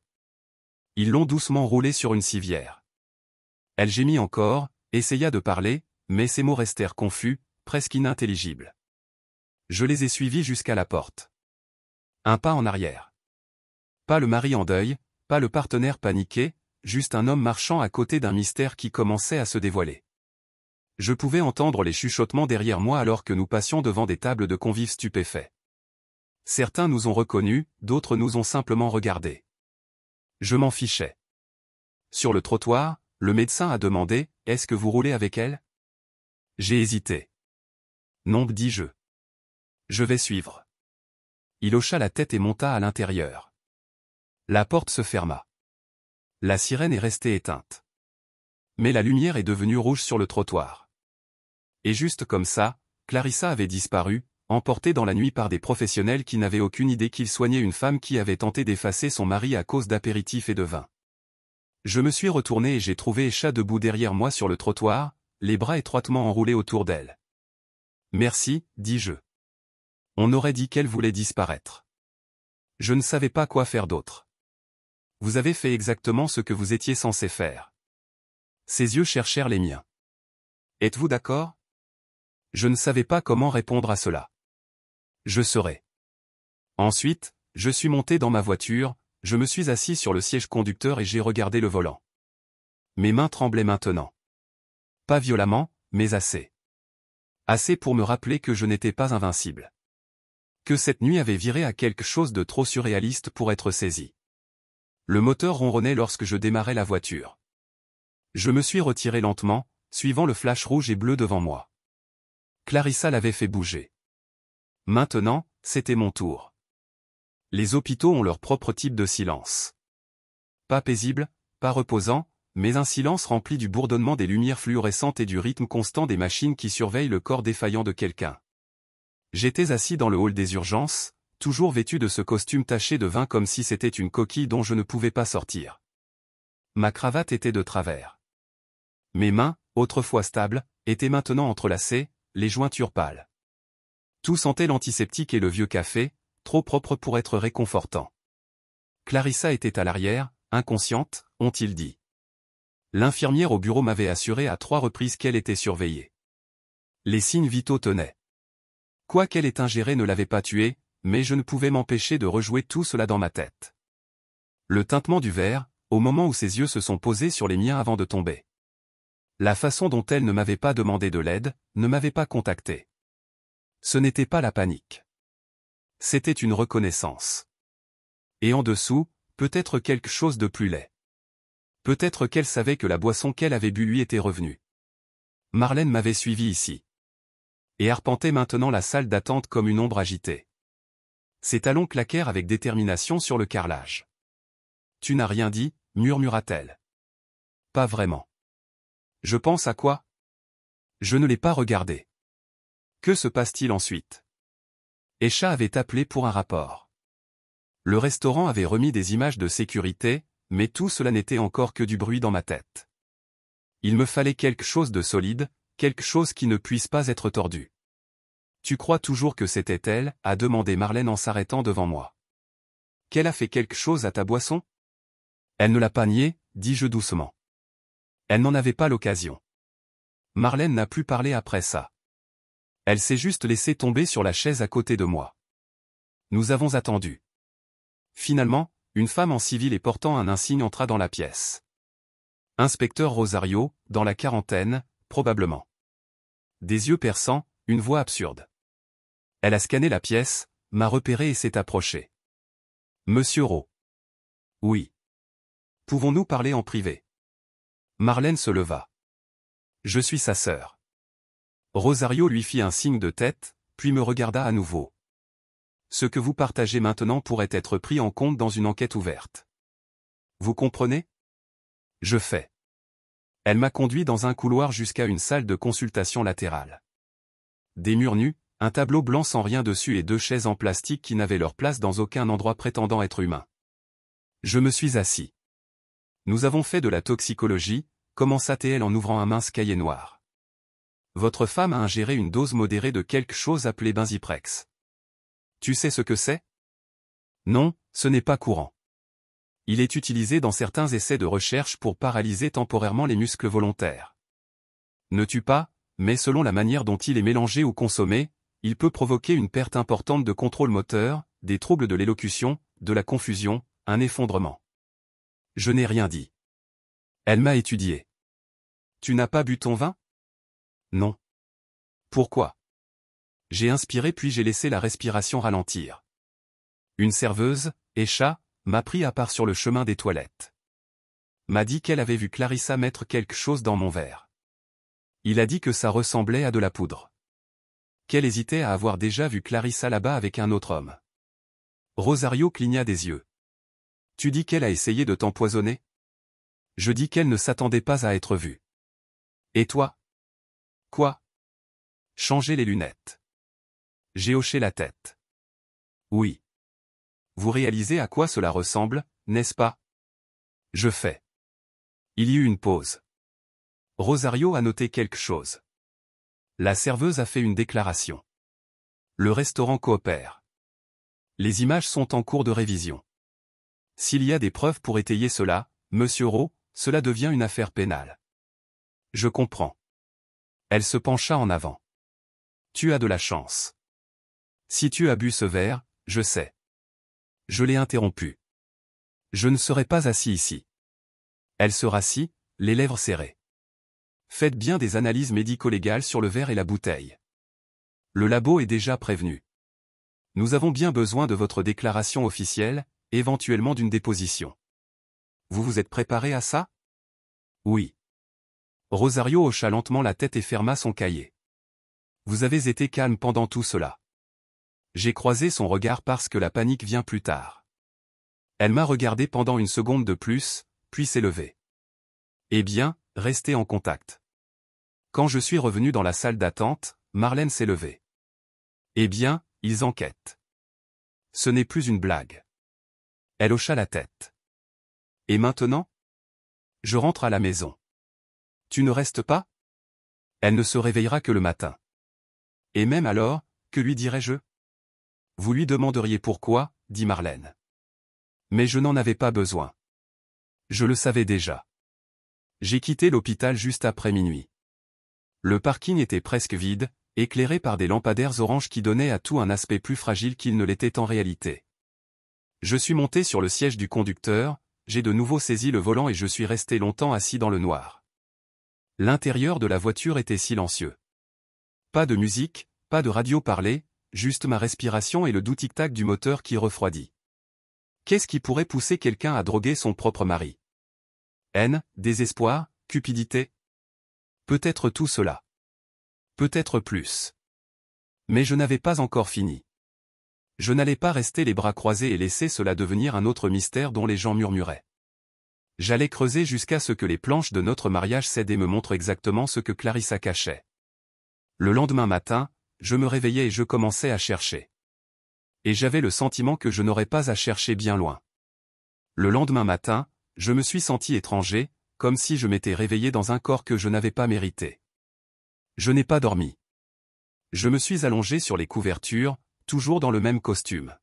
A: Ils l'ont doucement roulée sur une civière. Elle gémit encore, essaya de parler, mais ses mots restèrent confus, presque inintelligibles. Je les ai suivis jusqu'à la porte. Un pas en arrière. Pas le mari en deuil, pas le partenaire paniqué, juste un homme marchant à côté d'un mystère qui commençait à se dévoiler. Je pouvais entendre les chuchotements derrière moi alors que nous passions devant des tables de convives stupéfaits. Certains nous ont reconnus, d'autres nous ont simplement regardés. Je m'en fichais. Sur le trottoir, le médecin a demandé « Est-ce que vous roulez avec elle ?» J'ai hésité. Non, dis-je. Je vais suivre. Il hocha la tête et monta à l'intérieur. La porte se ferma. La sirène est restée éteinte. Mais la lumière est devenue rouge sur le trottoir. Et juste comme ça, Clarissa avait disparu, emportée dans la nuit par des professionnels qui n'avaient aucune idée qu'ils soignaient une femme qui avait tenté d'effacer son mari à cause d'apéritifs et de vin. Je me suis retourné et j'ai trouvé Escha debout derrière moi sur le trottoir, les bras étroitement enroulés autour d'elle. « Merci, dis-je. On aurait dit qu'elle voulait disparaître. Je ne savais pas quoi faire d'autre. Vous avez fait exactement ce que vous étiez censé faire. » Ses yeux cherchèrent les miens. « Êtes-vous d'accord ? » Je ne savais pas comment répondre à cela. Je saurais. Ensuite, je suis monté dans ma voiture, je me suis assis sur le siège conducteur et j'ai regardé le volant. Mes mains tremblaient maintenant. Pas violemment, mais assez. Assez pour me rappeler que je n'étais pas invincible. Que cette nuit avait viré à quelque chose de trop surréaliste pour être saisi. Le moteur ronronnait lorsque je démarrais la voiture. Je me suis retiré lentement, suivant le flash rouge et bleu devant moi. Clarissa l'avait fait bouger. Maintenant, c'était mon tour. Les hôpitaux ont leur propre type de silence. Pas paisible, pas reposant, mais un silence rempli du bourdonnement des lumières fluorescentes et du rythme constant des machines qui surveillent le corps défaillant de quelqu'un. J'étais assis dans le hall des urgences, toujours vêtu de ce costume taché de vin comme si c'était une coquille dont je ne pouvais pas sortir. Ma cravate était de travers. Mes mains, autrefois stables, étaient maintenant entrelacées, les jointures pâles. Tout sentait l'antiseptique et le vieux café, trop propre pour être réconfortant. Clarissa était à l'arrière, inconsciente, ont-ils dit. L'infirmière au bureau m'avait assuré à 3 reprises qu'elle était surveillée. Les signes vitaux tenaient. Quoi qu'elle ait ingéré ne l'avait pas tuée, mais je ne pouvais m'empêcher de rejouer tout cela dans ma tête. Le tintement du verre, au moment où ses yeux se sont posés sur les miens avant de tomber. La façon dont elle ne m'avait pas demandé de l'aide, ne m'avait pas contacté. Ce n'était pas la panique. C'était une reconnaissance. Et en dessous, peut-être quelque chose de plus laid. Peut-être qu'elle savait que la boisson qu'elle avait bu lui était revenue. Marlène m'avait suivi ici. Et arpentait maintenant la salle d'attente comme une ombre agitée. Ses talons claquèrent avec détermination sur le carrelage. « Tu n'as rien dit » murmura-t-elle. « Pas vraiment. »« Je pense à quoi ?» Je ne l'ai pas regardé. Que se passe-t-il ensuite ? Escha avait appelé pour un rapport. Le restaurant avait remis des images de sécurité, mais tout cela n'était encore que du bruit dans ma tête. Il me fallait quelque chose de solide, quelque chose qui ne puisse pas être tordu. « Tu crois toujours que c'était elle ?» a demandé Marlène en s'arrêtant devant moi. « Qu'elle a fait quelque chose à ta boisson ?» Elle ne l'a pas nié, dis-je doucement. Elle n'en avait pas l'occasion. Marlène n'a plus parlé après ça. Elle s'est juste laissée tomber sur la chaise à côté de moi. Nous avons attendu. Finalement, une femme en civil et portant un insigne entra dans la pièce. Inspecteur Rosario, dans la quarantaine, probablement. Des yeux perçants, une voix absurde. Elle a scanné la pièce, m'a repéré et s'est approchée. Monsieur Rowe. Oui. Pouvons-nous parler en privé? Marlène se leva. Je suis sa sœur. Rosario lui fit un signe de tête, puis me regarda à nouveau. Ce que vous partagez maintenant pourrait être pris en compte dans une enquête ouverte. Vous comprenez? Je fais. Elle m'a conduit dans un couloir jusqu'à une salle de consultation latérale. Des murs nus, un tableau blanc sans rien dessus et 2 chaises en plastique qui n'avaient leur place dans aucun endroit prétendant être humain. Je me suis assis. Nous avons fait de la toxicologie, commença-t-elle en ouvrant un mince cahier noir. Votre femme a ingéré une dose modérée de quelque chose appelé benziprex. Tu sais ce que c'est? Non, ce n'est pas courant. Il est utilisé dans certains essais de recherche pour paralyser temporairement les muscles volontaires. Ne tue pas, mais selon la manière dont il est mélangé ou consommé, il peut provoquer une perte importante de contrôle moteur, des troubles de l'élocution, de la confusion, un effondrement. Je n'ai rien dit. Elle m'a étudié. Tu n'as pas bu ton vin? Non. Pourquoi? J'ai inspiré puis j'ai laissé la respiration ralentir. Une serveuse, Escha, m'a pris à part sur le chemin des toilettes. M'a dit qu'elle avait vu Clarissa mettre quelque chose dans mon verre. Il a dit que ça ressemblait à de la poudre. Qu'elle hésitait à avoir déjà vu Clarissa là-bas avec un autre homme. Rosario cligna des yeux. Tu dis qu'elle a essayé de t'empoisonner? Je dis qu'elle ne s'attendait pas à être vue. Et toi? Quoi? Changer les lunettes. J'ai hoché la tête. Oui. Vous réalisez à quoi cela ressemble, n'est-ce pas? Je fais. Il y eut une pause. Rosario a noté quelque chose. La serveuse a fait une déclaration. Le restaurant coopère. Les images sont en cours de révision. S'il y a des preuves pour étayer cela, Monsieur Rowe, cela devient une affaire pénale. Je comprends. Elle se pencha en avant. Tu as de la chance. Si tu as bu ce verre, je sais. Je l'ai interrompu. Je ne serai pas assis ici. Elle se rassit, les lèvres serrées. Faites bien des analyses médico-légales sur le verre et la bouteille. Le labo est déjà prévenu. Nous avons bien besoin de votre déclaration officielle, éventuellement d'une déposition. Vous vous êtes préparé à ça? Oui. Rosario hocha lentement la tête et ferma son cahier. Vous avez été calme pendant tout cela. J'ai croisé son regard parce que la panique vient plus tard. Elle m'a regardé pendant une seconde de plus, puis s'est levée. Eh bien, restez en contact. Quand je suis revenu dans la salle d'attente, Marlène s'est levée. Eh bien, ils enquêtent. Ce n'est plus une blague. Elle hocha la tête. Et maintenant? Je rentre à la maison. Tu ne restes pas? Elle ne se réveillera que le matin. Et même alors, que lui dirais-je? Vous lui demanderiez pourquoi, dit Marlène. Mais je n'en avais pas besoin. Je le savais déjà. J'ai quitté l'hôpital juste après minuit. Le parking était presque vide, éclairé par des lampadaires oranges qui donnaient à tout un aspect plus fragile qu'il ne l'était en réalité. Je suis monté sur le siège du conducteur, j'ai de nouveau saisi le volant et je suis resté longtemps assis dans le noir. L'intérieur de la voiture était silencieux. Pas de musique, pas de radio parlée, juste ma respiration et le doux tic-tac du moteur qui refroidit. Qu'est-ce qui pourrait pousser quelqu'un à droguer son propre mari? Haine, désespoir, cupidité? Peut-être tout cela. Peut-être plus. Mais je n'avais pas encore fini. Je n'allais pas rester les bras croisés et laisser cela devenir un autre mystère dont les gens murmuraient. J'allais creuser jusqu'à ce que les planches de notre mariage cèdent et me montrent exactement ce que Clarissa cachait. Le lendemain matin, je me réveillais et je commençais à chercher. Et j'avais le sentiment que je n'aurais pas à chercher bien loin. Le lendemain matin, je me suis senti étranger, comme si je m'étais réveillé dans un corps que je n'avais pas mérité. Je n'ai pas dormi. Je me suis allongé sur les couvertures, toujours dans le même costume.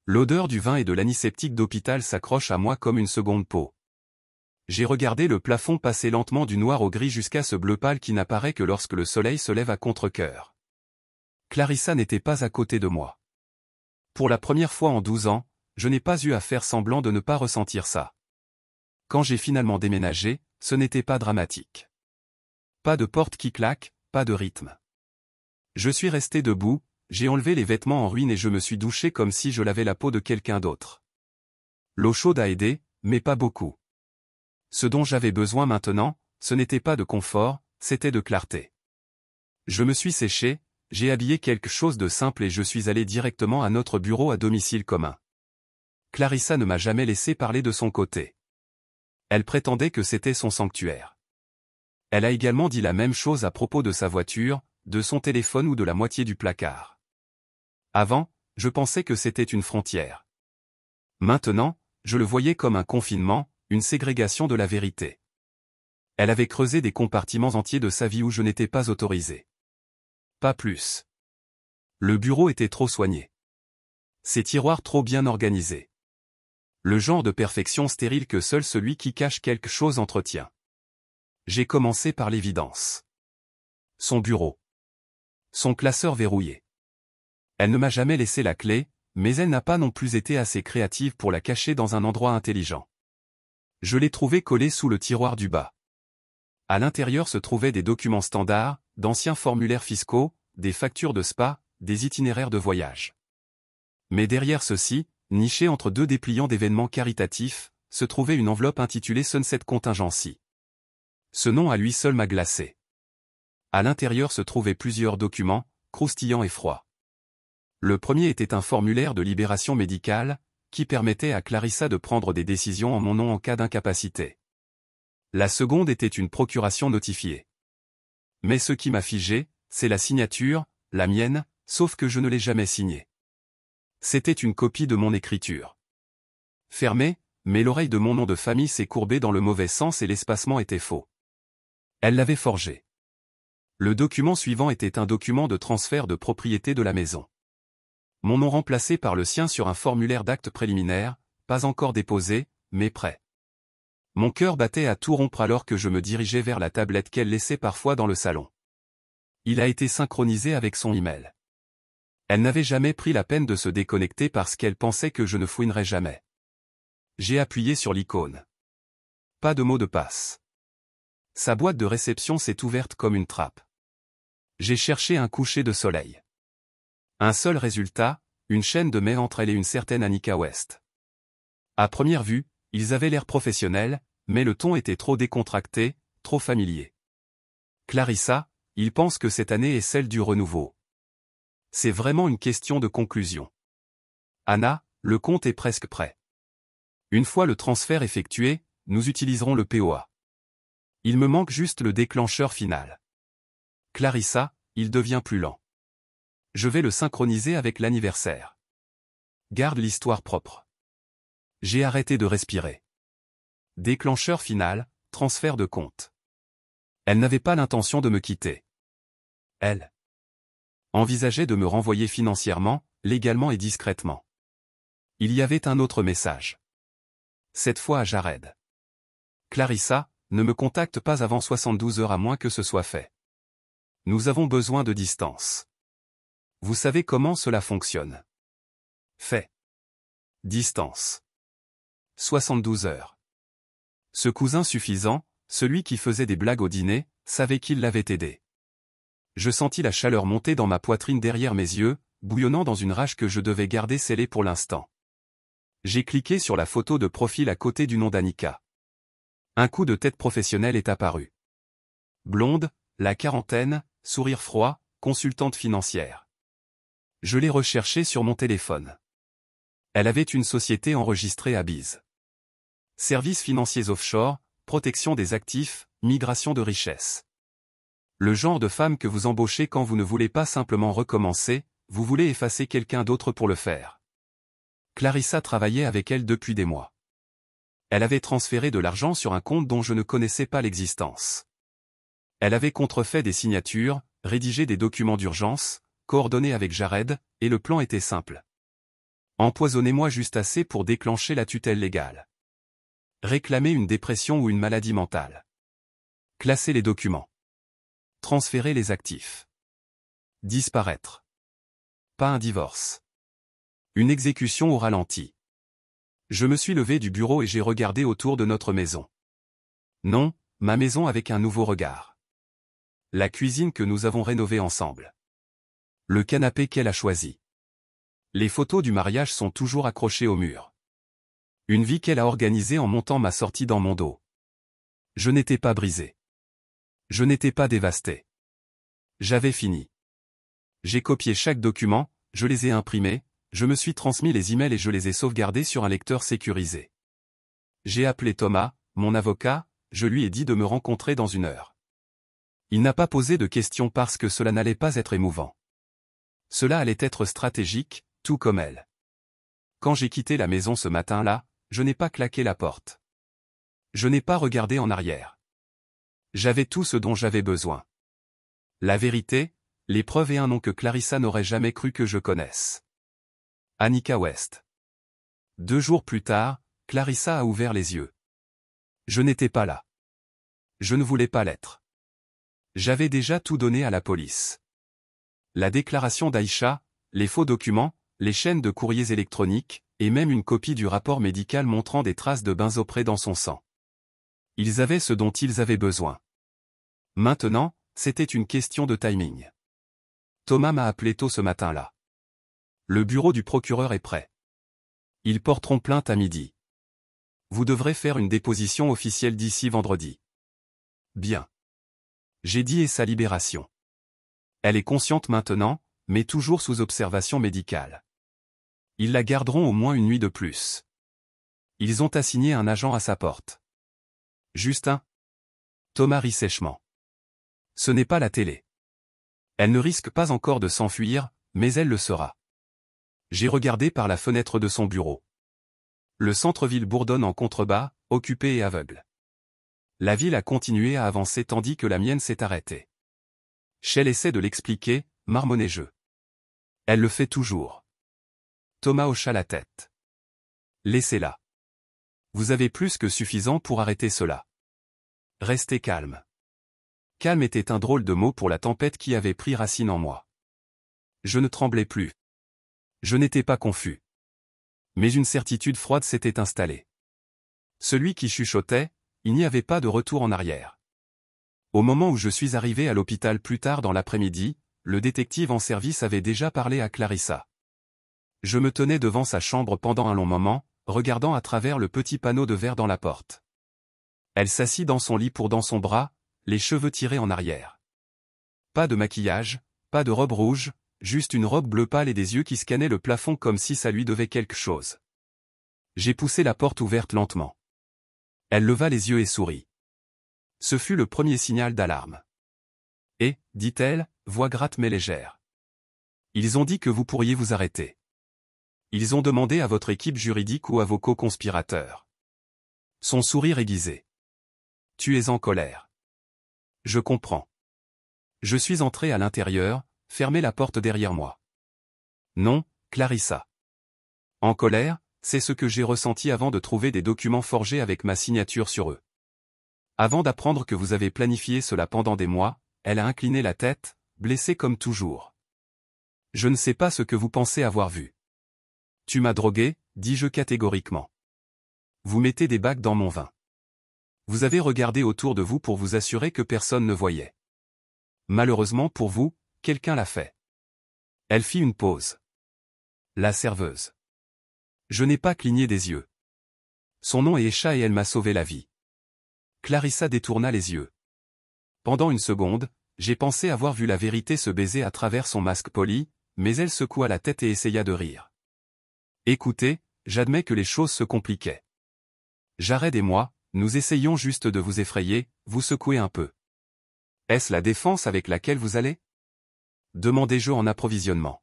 A: L'odeur du vin et de l'antiseptique d'hôpital s'accroche à moi comme une seconde peau. J'ai regardé le plafond passer lentement du noir au gris jusqu'à ce bleu pâle qui n'apparaît que lorsque le soleil se lève à contre-cœur. Clarissa n'était pas à côté de moi. Pour la première fois en 12 ans, je n'ai pas eu à faire semblant de ne pas ressentir ça. Quand j'ai finalement déménagé, ce n'était pas dramatique. Pas de porte qui claque, pas de rythme. Je suis resté debout, j'ai enlevé les vêtements en ruine et je me suis douché comme si je lavais la peau de quelqu'un d'autre. L'eau chaude a aidé, mais pas beaucoup. Ce dont j'avais besoin maintenant, ce n'était pas de confort, c'était de clarté. Je me suis séché, j'ai habillé quelque chose de simple et je suis allé directement à notre bureau à domicile commun. Clarissa ne m'a jamais laissé parler de son côté. Elle prétendait que c'était son sanctuaire. Elle a également dit la même chose à propos de sa voiture, de son téléphone ou de la moitié du placard. Avant, je pensais que c'était une frontière. Maintenant, je le voyais comme un confinement, une ségrégation de la vérité. Elle avait creusé des compartiments entiers de sa vie où je n'étais pas autorisé. Pas plus. Le bureau était trop soigné. Ses tiroirs trop bien organisés. Le genre de perfection stérile que seul celui qui cache quelque chose entretient. J'ai commencé par l'évidence. Son bureau. Son classeur verrouillé. Elle ne m'a jamais laissé la clé, mais elle n'a pas non plus été assez créative pour la cacher dans un endroit intelligent. Je l'ai trouvé collé sous le tiroir du bas. À l'intérieur se trouvaient des documents standards, d'anciens formulaires fiscaux, des factures de spa, des itinéraires de voyage. Mais derrière ceux-ci, nichés entre deux dépliants d'événements caritatifs, se trouvait une enveloppe intitulée Sunset Contingency. Ce nom à lui seul m'a glacé. À l'intérieur se trouvaient plusieurs documents, croustillants et froids. Le premier était un formulaire de libération médicale, qui permettait à Clarissa de prendre des décisions en mon nom en cas d'incapacité. La seconde était une procuration notifiée. Mais ce qui m'a figé, c'est la signature, la mienne, sauf que je ne l'ai jamais signée. C'était une copie de mon écriture. Fermée, mais l'oreille de mon nom de famille s'est courbée dans le mauvais sens et l'espacement était faux. Elle l'avait forgé. Le document suivant était un document de transfert de propriété de la maison. Mon nom remplacé par le sien sur un formulaire d'acte préliminaire, pas encore déposé, mais prêt. Mon cœur battait à tout rompre alors que je me dirigeais vers la tablette qu'elle laissait parfois dans le salon. Il a été synchronisé avec son email. Elle n'avait jamais pris la peine de se déconnecter parce qu'elle pensait que je ne fouinerais jamais. J'ai appuyé sur l'icône. Pas de mot de passe. Sa boîte de réception s'est ouverte comme une trappe. J'ai cherché un coucher de soleil. Un seul résultat, une chaîne de mai entre elle et une certaine Annika West. À première vue, ils avaient l'air professionnels, mais le ton était trop décontracté, trop familier. Clarissa, il pense que cette année est celle du renouveau. C'est vraiment une question de conclusion. Anna, le compte est presque prêt. Une fois le transfert effectué, nous utiliserons le POA. Il me manque juste le déclencheur final. Clarissa, il devient plus lent. Je vais le synchroniser avec l'anniversaire. Garde l'histoire propre. J'ai arrêté de respirer. Déclencheur final, transfert de compte. Elle n'avait pas l'intention de me quitter. Elle envisageait de me renvoyer financièrement, légalement et discrètement. Il y avait un autre message. Cette fois à Jared. Clarissa, ne me contacte pas avant 72 heures à moins que ce soit fait. Nous avons besoin de distance. Vous savez comment cela fonctionne. Fait. Distance. 72 heures. Ce cousin suffisant, celui qui faisait des blagues au dîner, savait qu'il l'avait aidé. Je sentis la chaleur monter dans ma poitrine derrière mes yeux, bouillonnant dans une rage que je devais garder scellée pour l'instant. J'ai cliqué sur la photo de profil à côté du nom d'Annika. Un coup de tête professionnel est apparu. Blonde, la quarantaine, sourire froid, consultante financière. Je l'ai recherchée sur mon téléphone. Elle avait une société enregistrée à Bise. Services financiers offshore, protection des actifs, migration de richesses. Le genre de femme que vous embauchez quand vous ne voulez pas simplement recommencer, vous voulez effacer quelqu'un d'autre pour le faire. Clarissa travaillait avec elle depuis des mois. Elle avait transféré de l'argent sur un compte dont je ne connaissais pas l'existence. Elle avait contrefait des signatures, rédigé des documents d'urgence, coordonné avec Jared, et le plan était simple. Empoisonnez-moi juste assez pour déclencher la tutelle légale. Réclamer une dépression ou une maladie mentale. Classer les documents. Transférer les actifs. Disparaître. Pas un divorce. Une exécution au ralenti. Je me suis levé du bureau et j'ai regardé autour de notre maison. Non, ma maison avec un nouveau regard. La cuisine que nous avons rénovée ensemble. Le canapé qu'elle a choisi. Les photos du mariage sont toujours accrochées au mur. Une vie qu'elle a organisée en montant ma sortie dans mon dos. Je n'étais pas brisé. Je n'étais pas dévasté. J'avais fini. J'ai copié chaque document, je les ai imprimés, je me suis transmis les emails et je les ai sauvegardés sur un lecteur sécurisé. J'ai appelé Thomas, mon avocat, je lui ai dit de me rencontrer dans 1 heure. Il n'a pas posé de questions parce que cela n'allait pas être émouvant. Cela allait être stratégique, tout comme elle. Quand j'ai quitté la maison ce matin-là, je n'ai pas claqué la porte. Je n'ai pas regardé en arrière. J'avais tout ce dont j'avais besoin. La vérité, les preuves et un nom que Clarissa n'aurait jamais cru que je connaisse. Annika West. 2 jours plus tard, Clarissa a ouvert les yeux. Je n'étais pas là. Je ne voulais pas l'être. J'avais déjà tout donné à la police. La déclaration d'Aïcha, les faux documents, les chaînes de courriers électroniques, et même une copie du rapport médical montrant des traces de benzopré dans son sang. Ils avaient ce dont ils avaient besoin. Maintenant, c'était une question de timing. Thomas m'a appelé tôt ce matin-là. Le bureau du procureur est prêt. Ils porteront plainte à midi. Vous devrez faire une déposition officielle d'ici vendredi. Bien. J'ai dit et sa libération. Elle est consciente maintenant, mais toujours sous observation médicale. Ils la garderont au moins 1 nuit de plus. Ils ont assigné un agent à sa porte. Justin. Thomas rit sèchement. Ce n'est pas la télé. Elle ne risque pas encore de s'enfuir, mais elle le sera. J'ai regardé par la fenêtre de son bureau. Le centre-ville bourdonne en contrebas, occupé et aveugle. La ville a continué à avancer tandis que la mienne s'est arrêtée. Shell essaie de l'expliquer, marmonnai-je. Elle le fait toujours. Thomas hocha la tête. Laissez-la. Vous avez plus que suffisant pour arrêter cela. Restez calme. Calme était un drôle de mot pour la tempête qui avait pris racine en moi. Je ne tremblais plus. Je n'étais pas confus. Mais une certitude froide s'était installée. Celui qui chuchotait, il n'y avait pas de retour en arrière. Au moment où je suis arrivé à l'hôpital plus tard dans l'après-midi, le détective en service avait déjà parlé à Clarissa. Je me tenais devant sa chambre pendant un long moment, regardant à travers le petit panneau de verre dans la porte. Elle s'assit dans son lit dans son bras, les cheveux tirés en arrière. Pas de maquillage, pas de robe rouge, juste une robe bleu pâle et des yeux qui scannaient le plafond comme si ça lui devait quelque chose. J'ai poussé la porte ouverte lentement. Elle leva les yeux et sourit. Ce fut le premier signal d'alarme. Et, dit-elle, voix gratte mais légère. Ils ont dit que vous pourriez vous arrêter. Ils ont demandé à votre équipe juridique ou à vos co-conspirateurs. Son sourire aiguisé. Tu es en colère. Je comprends. Je suis entré à l'intérieur, fermé la porte derrière moi. Non, Clarissa. En colère, c'est ce que j'ai ressenti avant de trouver des documents forgés avec ma signature sur eux. Avant d'apprendre que vous avez planifié cela pendant des mois, elle a incliné la tête, blessée comme toujours. Je ne sais pas ce que vous pensez avoir vu. Tu m'as drogué, dis-je catégoriquement. Vous mettez des bagues dans mon vin. Vous avez regardé autour de vous pour vous assurer que personne ne voyait. Malheureusement pour vous, quelqu'un l'a fait. Elle fit une pause. La serveuse. Je n'ai pas cligné des yeux. Son nom est Esha et elle m'a sauvé la vie. Clarissa détourna les yeux. Pendant une seconde, j'ai pensé avoir vu la vérité se baiser à travers son masque poli, mais elle secoua la tête et essaya de rire. Écoutez, j'admets que les choses se compliquaient. Jared et moi, nous essayons juste de vous effrayer, vous secouer un peu. Est-ce la défense avec laquelle vous allez? Demandai-je en approvisionnement.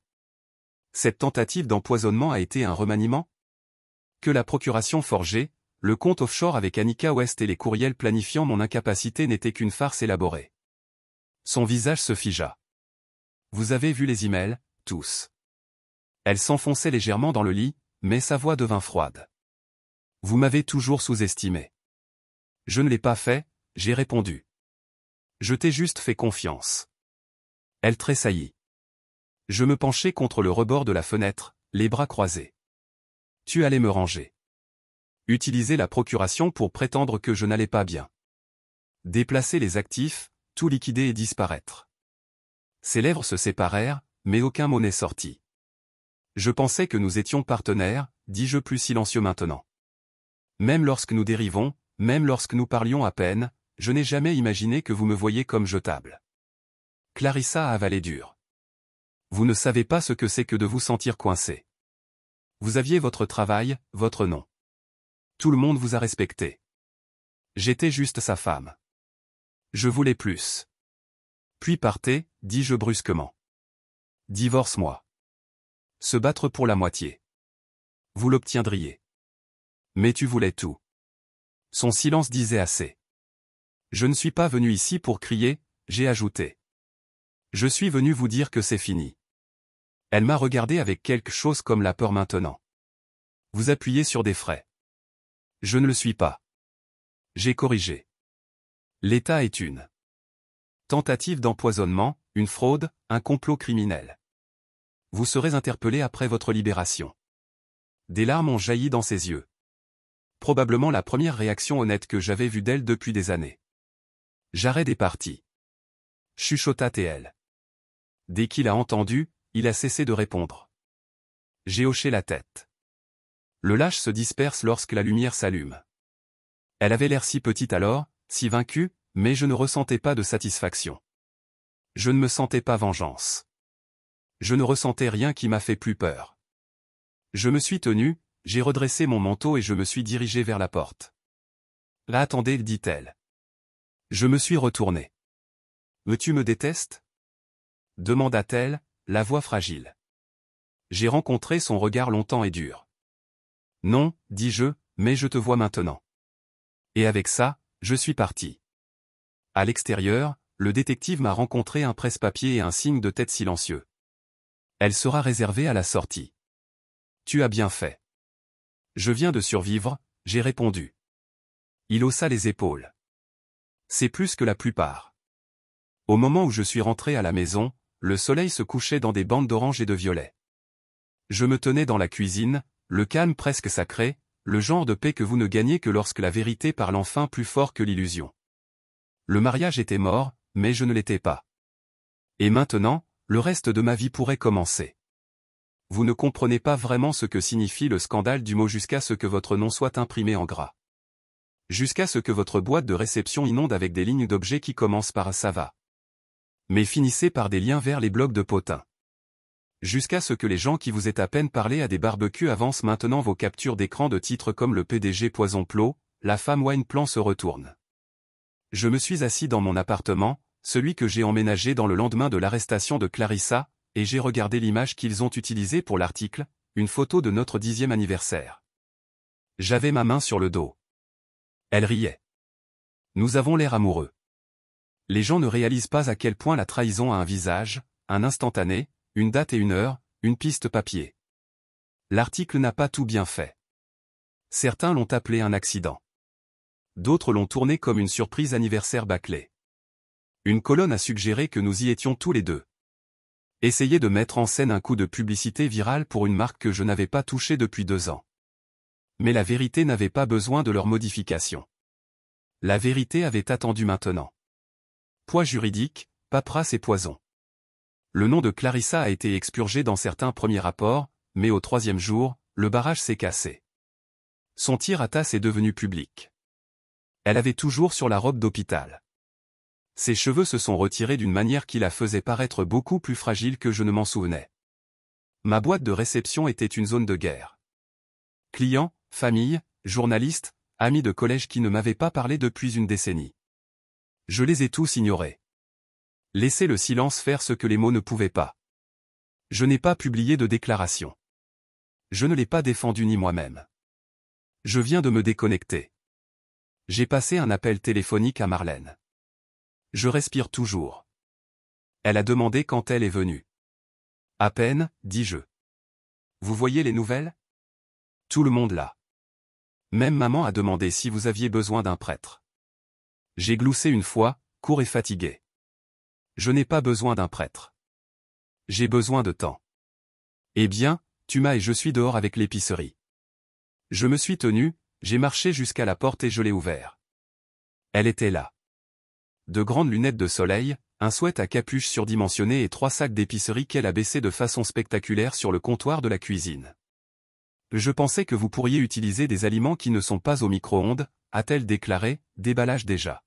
A: Cette tentative d'empoisonnement a été un remaniement? Que la procuration forgée, le compte offshore avec Annika West et les courriels planifiant mon incapacité n'étaient qu'une farce élaborée. Son visage se figea. Vous avez vu les emails, tous. Elle s'enfonçait légèrement dans le lit, mais sa voix devint froide. Vous m'avez toujours sous-estimé. Je ne l'ai pas fait, j'ai répondu. Je t'ai juste fait confiance. Elle tressaillit. Je me penchai contre le rebord de la fenêtre, les bras croisés. Tu allais me ranger. Utiliser la procuration pour prétendre que je n'allais pas bien. Déplacer les actifs, tout liquider et disparaître. Ses lèvres se séparèrent, mais aucun mot n'est sorti. Je pensais que nous étions partenaires, dis-je plus silencieux maintenant. Même lorsque nous dérivons, même lorsque nous parlions à peine, je n'ai jamais imaginé que vous me voyiez comme jetable. Clarissa a avalé dur. Vous ne savez pas ce que c'est que de vous sentir coincé. Vous aviez votre travail, votre nom. Tout le monde vous a respecté. J'étais juste sa femme. Je voulais plus. Puis partez, dis-je brusquement. Divorce-moi. Se battre pour la moitié. Vous l'obtiendriez. Mais tu voulais tout. Son silence disait assez. Je ne suis pas venu ici pour crier, j'ai ajouté. Je suis venu vous dire que c'est fini. Elle m'a regardé avec quelque chose comme la peur maintenant. Vous appuyez sur des frais. Je ne le suis pas. J'ai corrigé. L'État est une tentative d'empoisonnement, une fraude, un complot criminel. Vous serez interpellé après votre libération. Des larmes ont jailli dans ses yeux. Probablement la première réaction honnête que j'avais vue d'elle depuis des années. Jared est parti. Chuchota-t-elle. Dès qu'il a entendu, il a cessé de répondre. J'ai hoché la tête. Le lâche se disperse lorsque la lumière s'allume. Elle avait l'air si petite alors, si vaincue, mais je ne ressentais pas de satisfaction. Je ne me sentais pas vengeance. Je ne ressentais rien qui m'a fait plus peur. Je me suis tenu, j'ai redressé mon manteau et je me suis dirigé vers la porte. Là attendez, dit-elle. Je me suis retourné. Tu me détestes? Demanda-t-elle, la voix fragile. J'ai rencontré son regard longtemps et dur. Non, dis-je, mais je te vois maintenant. Et avec ça, je suis parti. À l'extérieur, le détective m'a rencontré un presse-papier et un signe de tête silencieux. Elle sera réservée à la sortie. Tu as bien fait. Je viens de survivre, j'ai répondu. Il haussa les épaules. C'est plus que la plupart. Au moment où je suis rentré à la maison, le soleil se couchait dans des bandes d'orange et de violet. Je me tenais dans la cuisine, le calme presque sacré, le genre de paix que vous ne gagnez que lorsque la vérité parle enfin plus fort que l'illusion. Le mariage était mort, mais je ne l'étais pas. Et maintenant, le reste de ma vie pourrait commencer. Vous ne comprenez pas vraiment ce que signifie le scandale du mot jusqu'à ce que votre nom soit imprimé en gras. Jusqu'à ce que votre boîte de réception inonde avec des lignes d'objets qui commencent par « ça va ». Mais finissez par des liens vers les blogs de potins. Jusqu'à ce que les gens qui vous aient à peine parlé à des barbecues avancent maintenant vos captures d'écran de titres comme le PDG Poison Plot, la femme Wine Plan se retourne. Je me suis assis dans mon appartement, celui que j'ai emménagé dans le lendemain de l'arrestation de Clarissa, et j'ai regardé l'image qu'ils ont utilisée pour l'article, une photo de notre 10e anniversaire. J'avais ma main sur le dos. Elle riait. Nous avons l'air amoureux. Les gens ne réalisent pas à quel point la trahison a un visage, un instantané, une date et une heure, une piste papier. L'article n'a pas tout bien fait. Certains l'ont appelé un accident. D'autres l'ont tourné comme une surprise anniversaire bâclée. Une colonne a suggéré que nous y étions tous les deux. Essayer de mettre en scène un coup de publicité virale pour une marque que je n'avais pas touchée depuis 2 ans. Mais la vérité n'avait pas besoin de leur modification. La vérité avait attendu maintenant. Poids juridique, paperasse et poison. Le nom de Clarissa a été expurgé dans certains premiers rapports, mais au 3e jour, le barrage s'est cassé. Son tir à tasse est devenu public. Elle avait toujours sur la robe d'hôpital. Ses cheveux se sont retirés d'une manière qui la faisait paraître beaucoup plus fragile que je ne m'en souvenais. Ma boîte de réception était une zone de guerre. Clients, famille, journalistes, amis de collège qui ne m'avaient pas parlé depuis une décennie. Je les ai tous ignorés. Laissez le silence faire ce que les mots ne pouvaient pas. Je n'ai pas publié de déclaration. Je ne l'ai pas défendu ni moi-même. Je viens de me déconnecter. J'ai passé un appel téléphonique à Marlène. Je respire toujours. Elle a demandé quand elle est venue. À peine, dis-je. Vous voyez les nouvelles? Tout le monde là. Même maman a demandé si vous aviez besoin d'un prêtre. J'ai gloussé une fois, court et fatigué. Je n'ai pas besoin d'un prêtre. J'ai besoin de temps. Eh bien, tu m'as et je suis dehors avec l'épicerie. Je me suis tenu, j'ai marché jusqu'à la porte et je l'ai ouvert. Elle était là. De grandes lunettes de soleil, un sweat à capuche surdimensionné et 3 sacs d'épicerie qu'elle a baissés de façon spectaculaire sur le comptoir de la cuisine. Je pensais que vous pourriez utiliser des aliments qui ne sont pas au micro-ondes, a-t-elle déclaré, déballage déjà.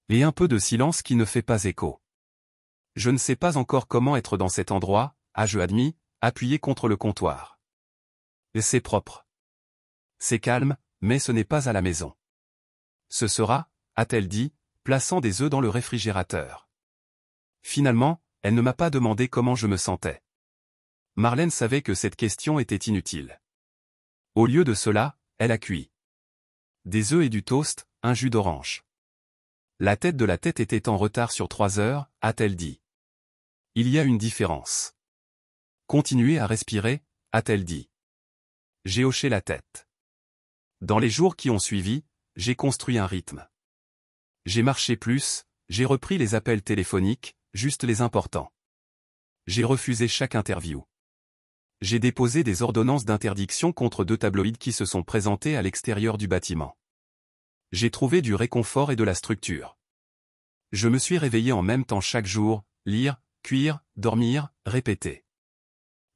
A: Et un peu de silence qui ne fait pas écho. Je ne sais pas encore comment être dans cet endroit, ai-je admis, appuyé contre le comptoir. C'est propre. C'est calme, mais ce n'est pas à la maison. Ce sera, a-t-elle dit, plaçant des œufs dans le réfrigérateur. Finalement, elle ne m'a pas demandé comment je me sentais. Marlène savait que cette question était inutile. Au lieu de cela, elle a cuit. Des œufs et du toast, un jus d'orange. La tête de la tête était en retard sur 3 heures, a-t-elle dit. Il y a une différence. Continuez à respirer, a-t-elle dit. J'ai hoché la tête. Dans les jours qui ont suivi, j'ai construit un rythme. J'ai marché plus, j'ai repris les appels téléphoniques, juste les importants. J'ai refusé chaque interview. J'ai déposé des ordonnances d'interdiction contre 2 tabloïds qui se sont présentés à l'extérieur du bâtiment. J'ai trouvé du réconfort et de la structure. Je me suis réveillé en même temps chaque jour, lire, cuire, dormir, répéter.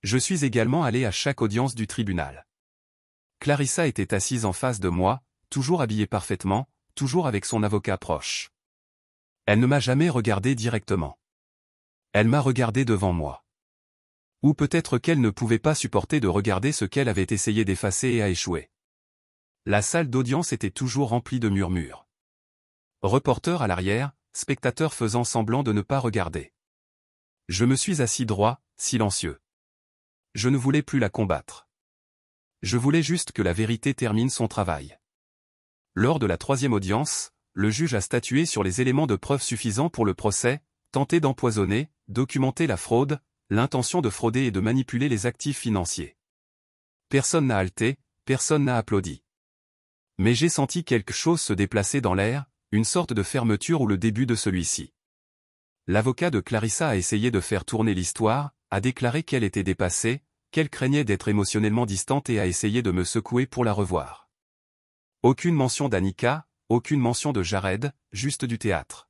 A: Je suis également allé à chaque audience du tribunal. Clarissa était assise en face de moi, toujours habillée parfaitement, toujours avec son avocat proche. Elle ne m'a jamais regardé directement. Elle m'a regardé devant moi. Ou peut-être qu'elle ne pouvait pas supporter de regarder ce qu'elle avait essayé d'effacer et a échoué. La salle d'audience était toujours remplie de murmures. Reporter à l'arrière, spectateur faisant semblant de ne pas regarder. Je me suis assis droit, silencieux. Je ne voulais plus la combattre. Je voulais juste que la vérité termine son travail. Lors de la 3e audience, le juge a statué sur les éléments de preuve suffisants pour le procès, tenter d'empoisonner, documenter la fraude, l'intention de frauder et de manipuler les actifs financiers. Personne n'a halté, personne n'a applaudi. Mais j'ai senti quelque chose se déplacer dans l'air, une sorte de fermeture ou le début de celui-ci. L'avocat de Clarissa a essayé de faire tourner l'histoire, a déclaré qu'elle était dépassée, qu'elle craignait d'être émotionnellement distante et a essayé de me secouer pour la revoir. Aucune mention d'Annika, aucune mention de Jared, juste du théâtre.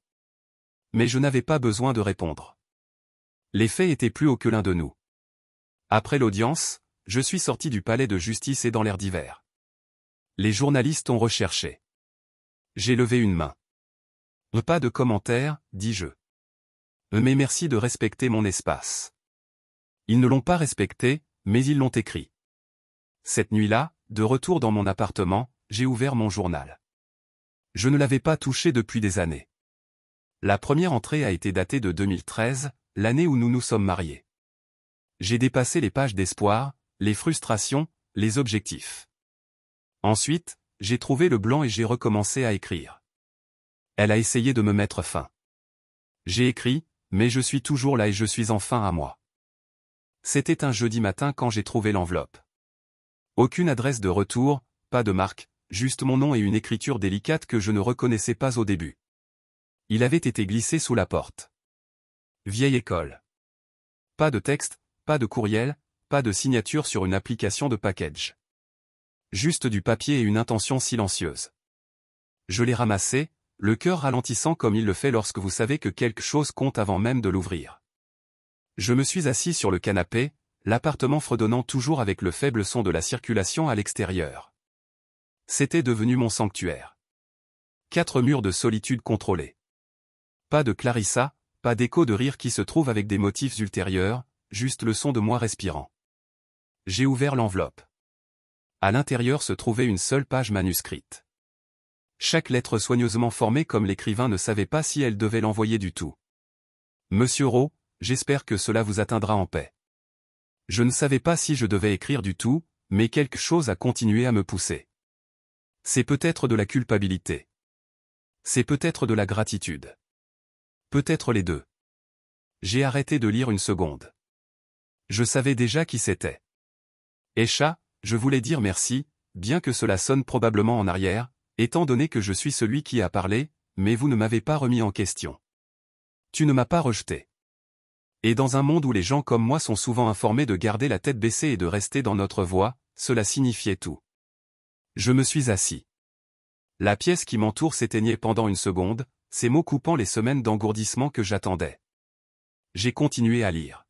A: Mais je n'avais pas besoin de répondre. Les faits étaient plus hauts que l'un de nous. Après l'audience, je suis sorti du palais de justice et dans l'air divers. Les journalistes ont recherché. J'ai levé une main. Pas de commentaires, dis-je. Mais merci de respecter mon espace. Ils ne l'ont pas respecté, mais ils l'ont écrit. Cette nuit-là, de retour dans mon appartement, j'ai ouvert mon journal. Je ne l'avais pas touché depuis des années. La première entrée a été datée de 2013, l'année où nous nous sommes mariés. J'ai dépassé les pages d'espoir, les frustrations, les objectifs. Ensuite, j'ai trouvé le blanc et j'ai recommencé à écrire. Elle a essayé de me mettre fin. J'ai écrit, mais je suis toujours là et je suis enfin à moi. C'était un jeudi matin quand j'ai trouvé l'enveloppe. Aucune adresse de retour, pas de marque, juste mon nom et une écriture délicate que je ne reconnaissais pas au début. Il avait été glissé sous la porte. Vieille école. Pas de texte, pas de courriel, pas de signature sur une application de package. Juste du papier et une intention silencieuse. Je l'ai ramassé, le cœur ralentissant comme il le fait lorsque vous savez que quelque chose compte avant même de l'ouvrir. Je me suis assis sur le canapé, l'appartement fredonnant toujours avec le faible son de la circulation à l'extérieur. C'était devenu mon sanctuaire. 4 murs de solitude contrôlée. Pas de Clarissa, pas d'écho de rire qui se trouve avec des motifs ultérieurs, juste le son de moi respirant. J'ai ouvert l'enveloppe. À l'intérieur se trouvait une seule page manuscrite. Chaque lettre soigneusement formée comme l'écrivain ne savait pas si elle devait l'envoyer du tout. Monsieur Rowe, j'espère que cela vous atteindra en paix. Je ne savais pas si je devais écrire du tout, mais quelque chose a continué à me pousser. C'est peut-être de la culpabilité. C'est peut-être de la gratitude. Peut-être les deux. J'ai arrêté de lire une seconde. Je savais déjà qui c'était. Esha, je voulais dire merci, bien que cela sonne probablement en arrière, étant donné que je suis celui qui a parlé, mais vous ne m'avez pas remis en question. Tu ne m'as pas rejeté. Et dans un monde où les gens comme moi sont souvent informés de garder la tête baissée et de rester dans notre voie, cela signifiait tout. Je me suis assis. La pièce qui m'entoure s'éteignait pendant une seconde, ces mots coupant les semaines d'engourdissement que j'attendais. J'ai continué à lire.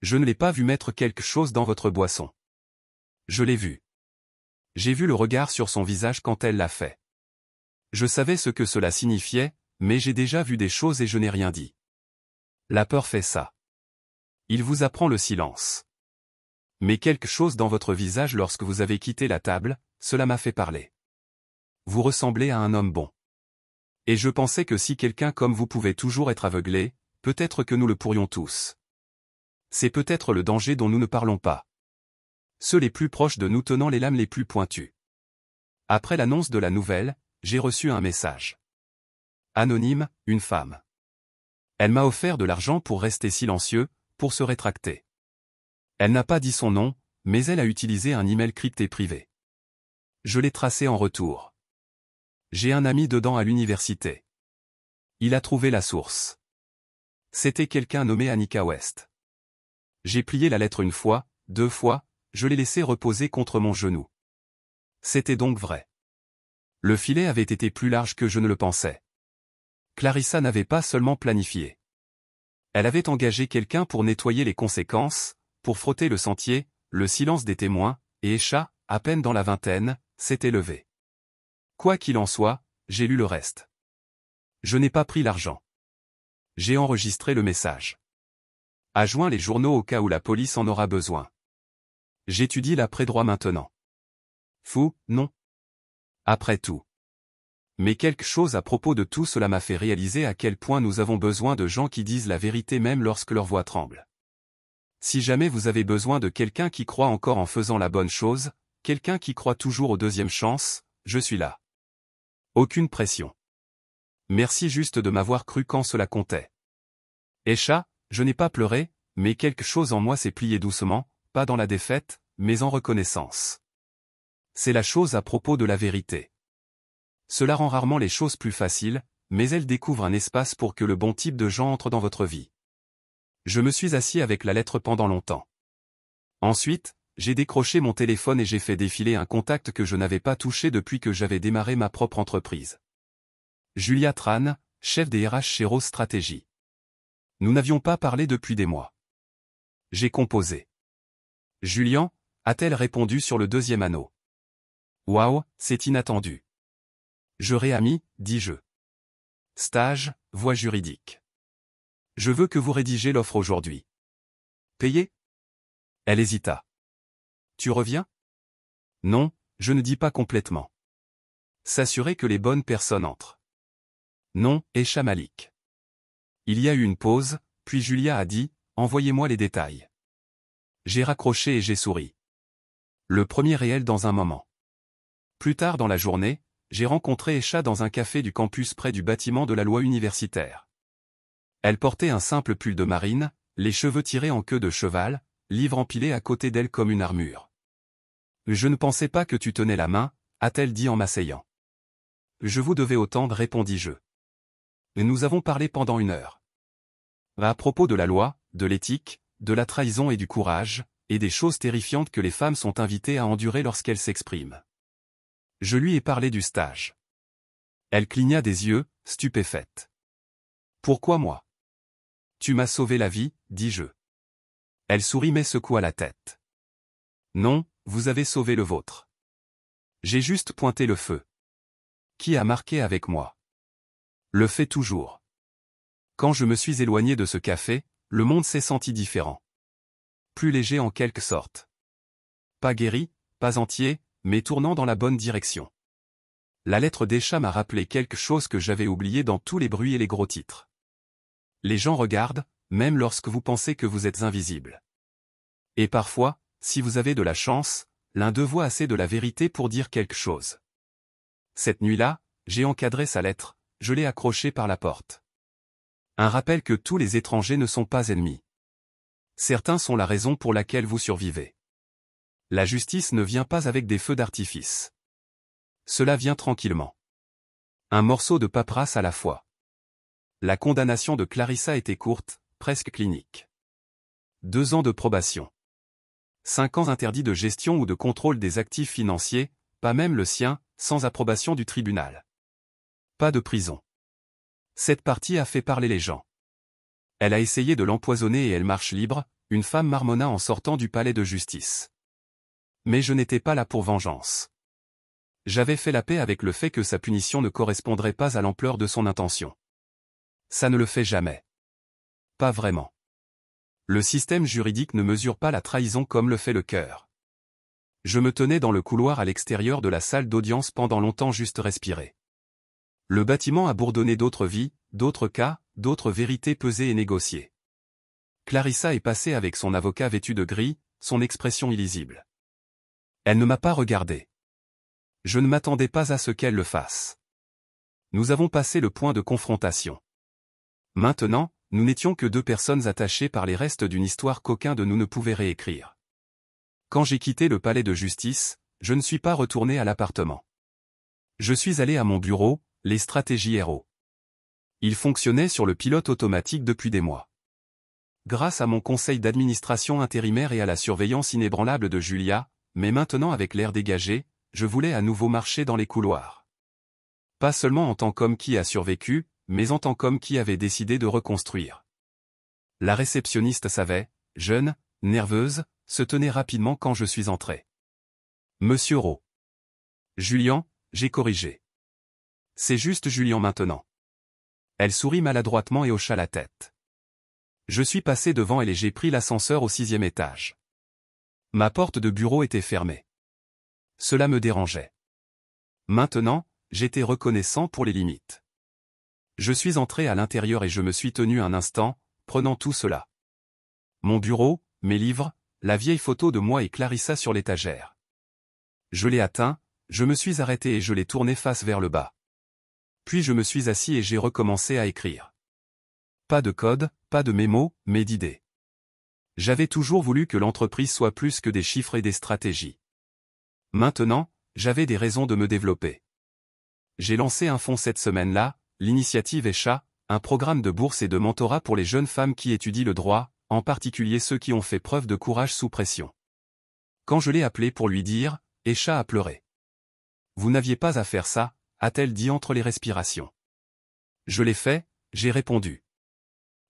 A: Je ne l'ai pas vu mettre quelque chose dans votre boisson. Je l'ai vu. J'ai vu le regard sur son visage quand elle l'a fait. Je savais ce que cela signifiait, mais j'ai déjà vu des choses et je n'ai rien dit. La peur fait ça. Il vous apprend le silence. Mais quelque chose dans votre visage lorsque vous avez quitté la table, cela m'a fait parler. Vous ressemblez à un homme bon. Et je pensais que si quelqu'un comme vous pouvait toujours être aveuglé, peut-être que nous le pourrions tous. C'est peut-être le danger dont nous ne parlons pas. Ceux les plus proches de nous tenant les lames les plus pointues. Après l'annonce de la nouvelle, j'ai reçu un message. Anonyme, une femme. Elle m'a offert de l'argent pour rester silencieux, pour se rétracter. Elle n'a pas dit son nom, mais elle a utilisé un email crypté privé. Je l'ai tracé en retour. J'ai un ami dedans à l'université. Il a trouvé la source. C'était quelqu'un nommé Annika West. J'ai plié la lettre une fois, 2 fois, je l'ai laissé reposer contre mon genou. C'était donc vrai. Le filet avait été plus large que je ne le pensais. Clarissa n'avait pas seulement planifié. Elle avait engagé quelqu'un pour nettoyer les conséquences, pour frotter le sentier, le silence des témoins, et Esha, à peine dans la vingtaine, s'était levé. Quoi qu'il en soit, j'ai lu le reste. Je n'ai pas pris l'argent. J'ai enregistré le message. Adjoint les journaux au cas où la police en aura besoin. J'étudie l'après-droit maintenant. Fou, non. Après tout. Mais quelque chose à propos de tout cela m'a fait réaliser à quel point nous avons besoin de gens qui disent la vérité même lorsque leur voix tremble. Si jamais vous avez besoin de quelqu'un qui croit encore en faisant la bonne chose, quelqu'un qui croit toujours aux deuxièmes chances, je suis là. Aucune pression. Merci juste de m'avoir cru quand cela comptait. Esha, je n'ai pas pleuré, mais quelque chose en moi s'est plié doucement, pas dans la défaite, mais en reconnaissance. C'est la chose à propos de la vérité. Cela rend rarement les choses plus faciles, mais elle découvre un espace pour que le bon type de gens entre dans votre vie. Je me suis assis avec la lettre pendant longtemps. Ensuite, j'ai décroché mon téléphone et j'ai fait défiler un contact que je n'avais pas touché depuis que j'avais démarré ma propre entreprise. Julia Tran, chef des RH chez Rose Stratégie. Nous n'avions pas parlé depuis des mois. J'ai composé. Julian, a-t-elle répondu sur le deuxième anneau. Waouh, c'est inattendu. Je réami, dis-je. Stage, voie juridique. Je veux que vous rédigez l'offre aujourd'hui. Payé? Elle hésita. Tu reviens? Non, je ne dis pas complètement. S'assurer que les bonnes personnes entrent. Non, Esha Malik. Il y a eu une pause, puis Julia a dit, envoyez-moi les détails. J'ai raccroché et j'ai souri. Le premier réel dans un moment. Plus tard dans la journée, j'ai rencontré Esha dans un café du campus près du bâtiment de la loi universitaire. Elle portait un simple pull de marine, les cheveux tirés en queue de cheval, livre empilé à côté d'elle comme une armure. Je ne pensais pas que tu tenais la main, a-t-elle dit en m'asseyant. Je vous devais autant, répondis-je. Nous avons parlé pendant 1 heure. À propos de la loi, de l'éthique, de la trahison et du courage, et des choses terrifiantes que les femmes sont invitées à endurer lorsqu'elles s'expriment. Je lui ai parlé du stage. Elle cligna des yeux, stupéfaite. Pourquoi moi? Tu m'as sauvé la vie, dis-je. Elle sourit mais secoua la tête. Non, vous avez sauvé le vôtre. J'ai juste pointé le feu. Qui a marqué avec moi? Le fait toujours. Quand je me suis éloigné de ce café, le monde s'est senti différent. Plus léger en quelque sorte. Pas guéri, pas entier, mais tournant dans la bonne direction. La lettre d'Esha m'a rappelé quelque chose que j'avais oublié dans tous les bruits et les gros titres. Les gens regardent, même lorsque vous pensez que vous êtes invisible. Et parfois, si vous avez de la chance, l'un d'eux voit assez de la vérité pour dire quelque chose. Cette nuit-là, j'ai encadré sa lettre, je l'ai accrochée par la porte. Un rappel que tous les étrangers ne sont pas ennemis. Certains sont la raison pour laquelle vous survivez. La justice ne vient pas avec des feux d'artifice. Cela vient tranquillement. Un morceau de paperasse à la fois. La condamnation de Clarissa était courte, presque clinique. 2 ans de probation. 5 ans interdits de gestion ou de contrôle des actifs financiers, pas même le sien, sans approbation du tribunal. Pas de prison. Cette partie a fait parler les gens. Elle a essayé de l'empoisonner et elle marche libre, une femme marmonna en sortant du palais de justice. Mais je n'étais pas là pour vengeance. J'avais fait la paix avec le fait que sa punition ne correspondrait pas à l'ampleur de son intention. Ça ne le fait jamais. Pas vraiment. Le système juridique ne mesure pas la trahison comme le fait le cœur. Je me tenais dans le couloir à l'extérieur de la salle d'audience pendant longtemps juste respirer. Le bâtiment a bourdonné d'autres vies, d'autres cas, d'autres vérités pesées et négociées. Clarissa est passée avec son avocat vêtu de gris, son expression illisible. Elle ne m'a pas regardé. Je ne m'attendais pas à ce qu'elle le fasse. Nous avons passé le point de confrontation. Maintenant, nous n'étions que 2 personnes attachées par les restes d'une histoire qu'aucun de nous ne pouvait réécrire. Quand j'ai quitté le palais de justice, je ne suis pas retourné à l'appartement. Je suis allé à mon bureau, les stratégies RO. Il fonctionnait sur le pilote automatique depuis des mois. Grâce à mon conseil d'administration intérimaire et à la surveillance inébranlable de Julia, mais maintenant avec l'air dégagé, je voulais à nouveau marcher dans les couloirs. Pas seulement en tant qu'homme qui a survécu, mais en tant qu'homme qui avait décidé de reconstruire. La réceptionniste savait, jeune, nerveuse, se tenait rapidement quand je suis entré. Monsieur Rowe. Julian, j'ai corrigé. C'est juste Julian maintenant. Elle sourit maladroitement et hocha la tête. Je suis passé devant elle et j'ai pris l'ascenseur au 6e étage. Ma porte de bureau était fermée. Cela me dérangeait. Maintenant, j'étais reconnaissant pour les limites. Je suis entré à l'intérieur et je me suis tenu un instant, prenant tout cela. Mon bureau, mes livres, la vieille photo de moi et Clarissa sur l'étagère. Je l'ai atteint, je me suis arrêté et je l'ai tourné face vers le bas. Puis je me suis assis et j'ai recommencé à écrire. Pas de code, pas de mémo, mais d'idées. J'avais toujours voulu que l'entreprise soit plus que des chiffres et des stratégies. Maintenant, j'avais des raisons de me développer. J'ai lancé un fonds cette semaine-là, l'initiative ECHA, un programme de bourse et de mentorat pour les jeunes femmes qui étudient le droit, en particulier ceux qui ont fait preuve de courage sous pression. Quand je l'ai appelée pour lui dire, ECHA a pleuré. « Vous n'aviez pas à faire ça », a-t-elle dit entre les respirations. Je l'ai fait, j'ai répondu.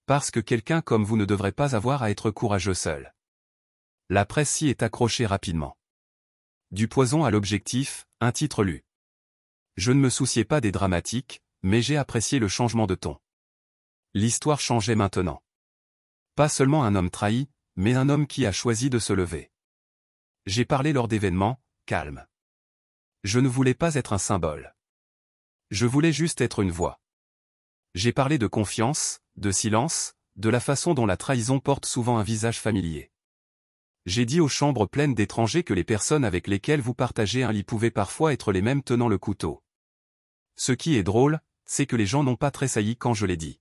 A: Parce que quelqu'un comme vous ne devrait pas avoir à être courageux seul. La presse s'y est accrochée rapidement. Du poison à l'objectif, un titre lu. Je ne me souciais pas des dramatiques, mais j'ai apprécié le changement de ton. L'histoire changeait maintenant. Pas seulement un homme trahi, mais un homme qui a choisi de se lever. J'ai parlé lors d'événements, calmes. Je ne voulais pas être un symbole. Je voulais juste être une voix. J'ai parlé de confiance, de silence, de la façon dont la trahison porte souvent un visage familier. J'ai dit aux chambres pleines d'étrangers que les personnes avec lesquelles vous partagez un lit pouvaient parfois être les mêmes tenant le couteau. Ce qui est drôle, c'est que les gens n'ont pas tressailli quand je l'ai dit.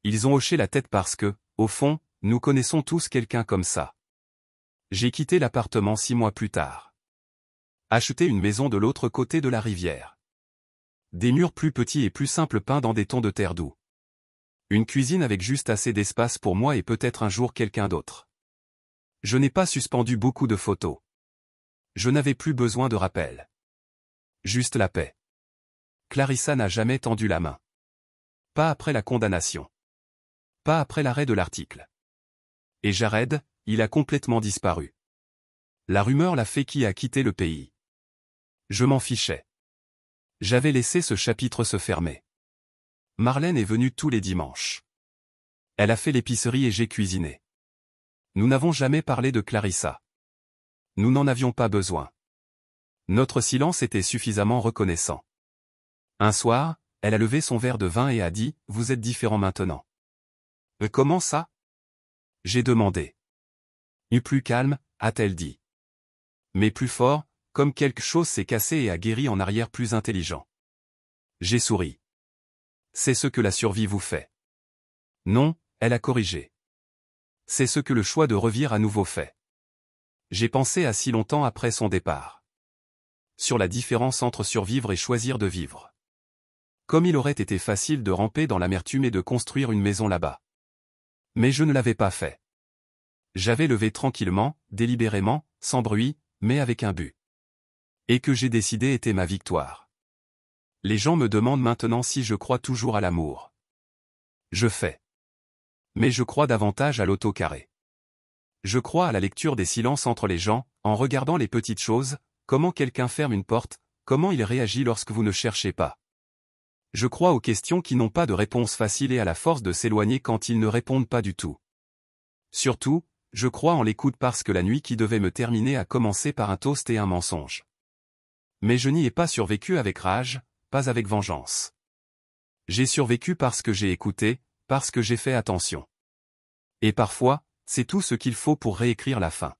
A: Ils ont hoché la tête parce que, au fond, nous connaissons tous quelqu'un comme ça. J'ai quitté l'appartement 6 mois plus tard. Acheté une maison de l'autre côté de la rivière. Des murs plus petits et plus simples peints dans des tons de terre doux. Une cuisine avec juste assez d'espace pour moi et peut-être un jour quelqu'un d'autre. Je n'ai pas suspendu beaucoup de photos. Je n'avais plus besoin de rappel. Juste la paix. Clarissa n'a jamais tendu la main. Pas après la condamnation. Pas après l'arrêt de l'article. Et Jared, il a complètement disparu. La rumeur l'a fait qui a quitté le pays. Je m'en fichais. J'avais laissé ce chapitre se fermer. Marlène est venue tous les dimanches. Elle a fait l'épicerie et j'ai cuisiné. Nous n'avons jamais parlé de Clarissa. Nous n'en avions pas besoin. Notre silence était suffisamment reconnaissant. Un soir, elle a levé son verre de vin et a dit « Vous êtes différent maintenant. » Comment ça ? J'ai demandé. Plus calme, a-t-elle dit. Mais plus fort, comme quelque chose s'est cassé et a guéri en arrière plus intelligent. J'ai souri. C'est ce que la survie vous fait. Non, elle a corrigé. C'est ce que le choix de revivre à nouveau fait. J'ai pensé à si longtemps après son départ. Sur la différence entre survivre et choisir de vivre. Comme il aurait été facile de ramper dans l'amertume et de construire une maison là-bas. Mais je ne l'avais pas fait. J'avais levé tranquillement, délibérément, sans bruit, mais avec un but. Et que j'ai décidé était ma victoire. Les gens me demandent maintenant si je crois toujours à l'amour. Je fais. Mais je crois davantage à l'autocarré. Je crois à la lecture des silences entre les gens, en regardant les petites choses, comment quelqu'un ferme une porte, comment il réagit lorsque vous ne cherchez pas. Je crois aux questions qui n'ont pas de réponse facile et à la force de s'éloigner quand ils ne répondent pas du tout. Surtout, je crois en l'écoute parce que la nuit qui devait me terminer a commencé par un toast et un mensonge. Mais je n'y ai pas survécu avec rage, pas avec vengeance. J'ai survécu parce que j'ai écouté, parce que j'ai fait attention. Et parfois, c'est tout ce qu'il faut pour réécrire la fin.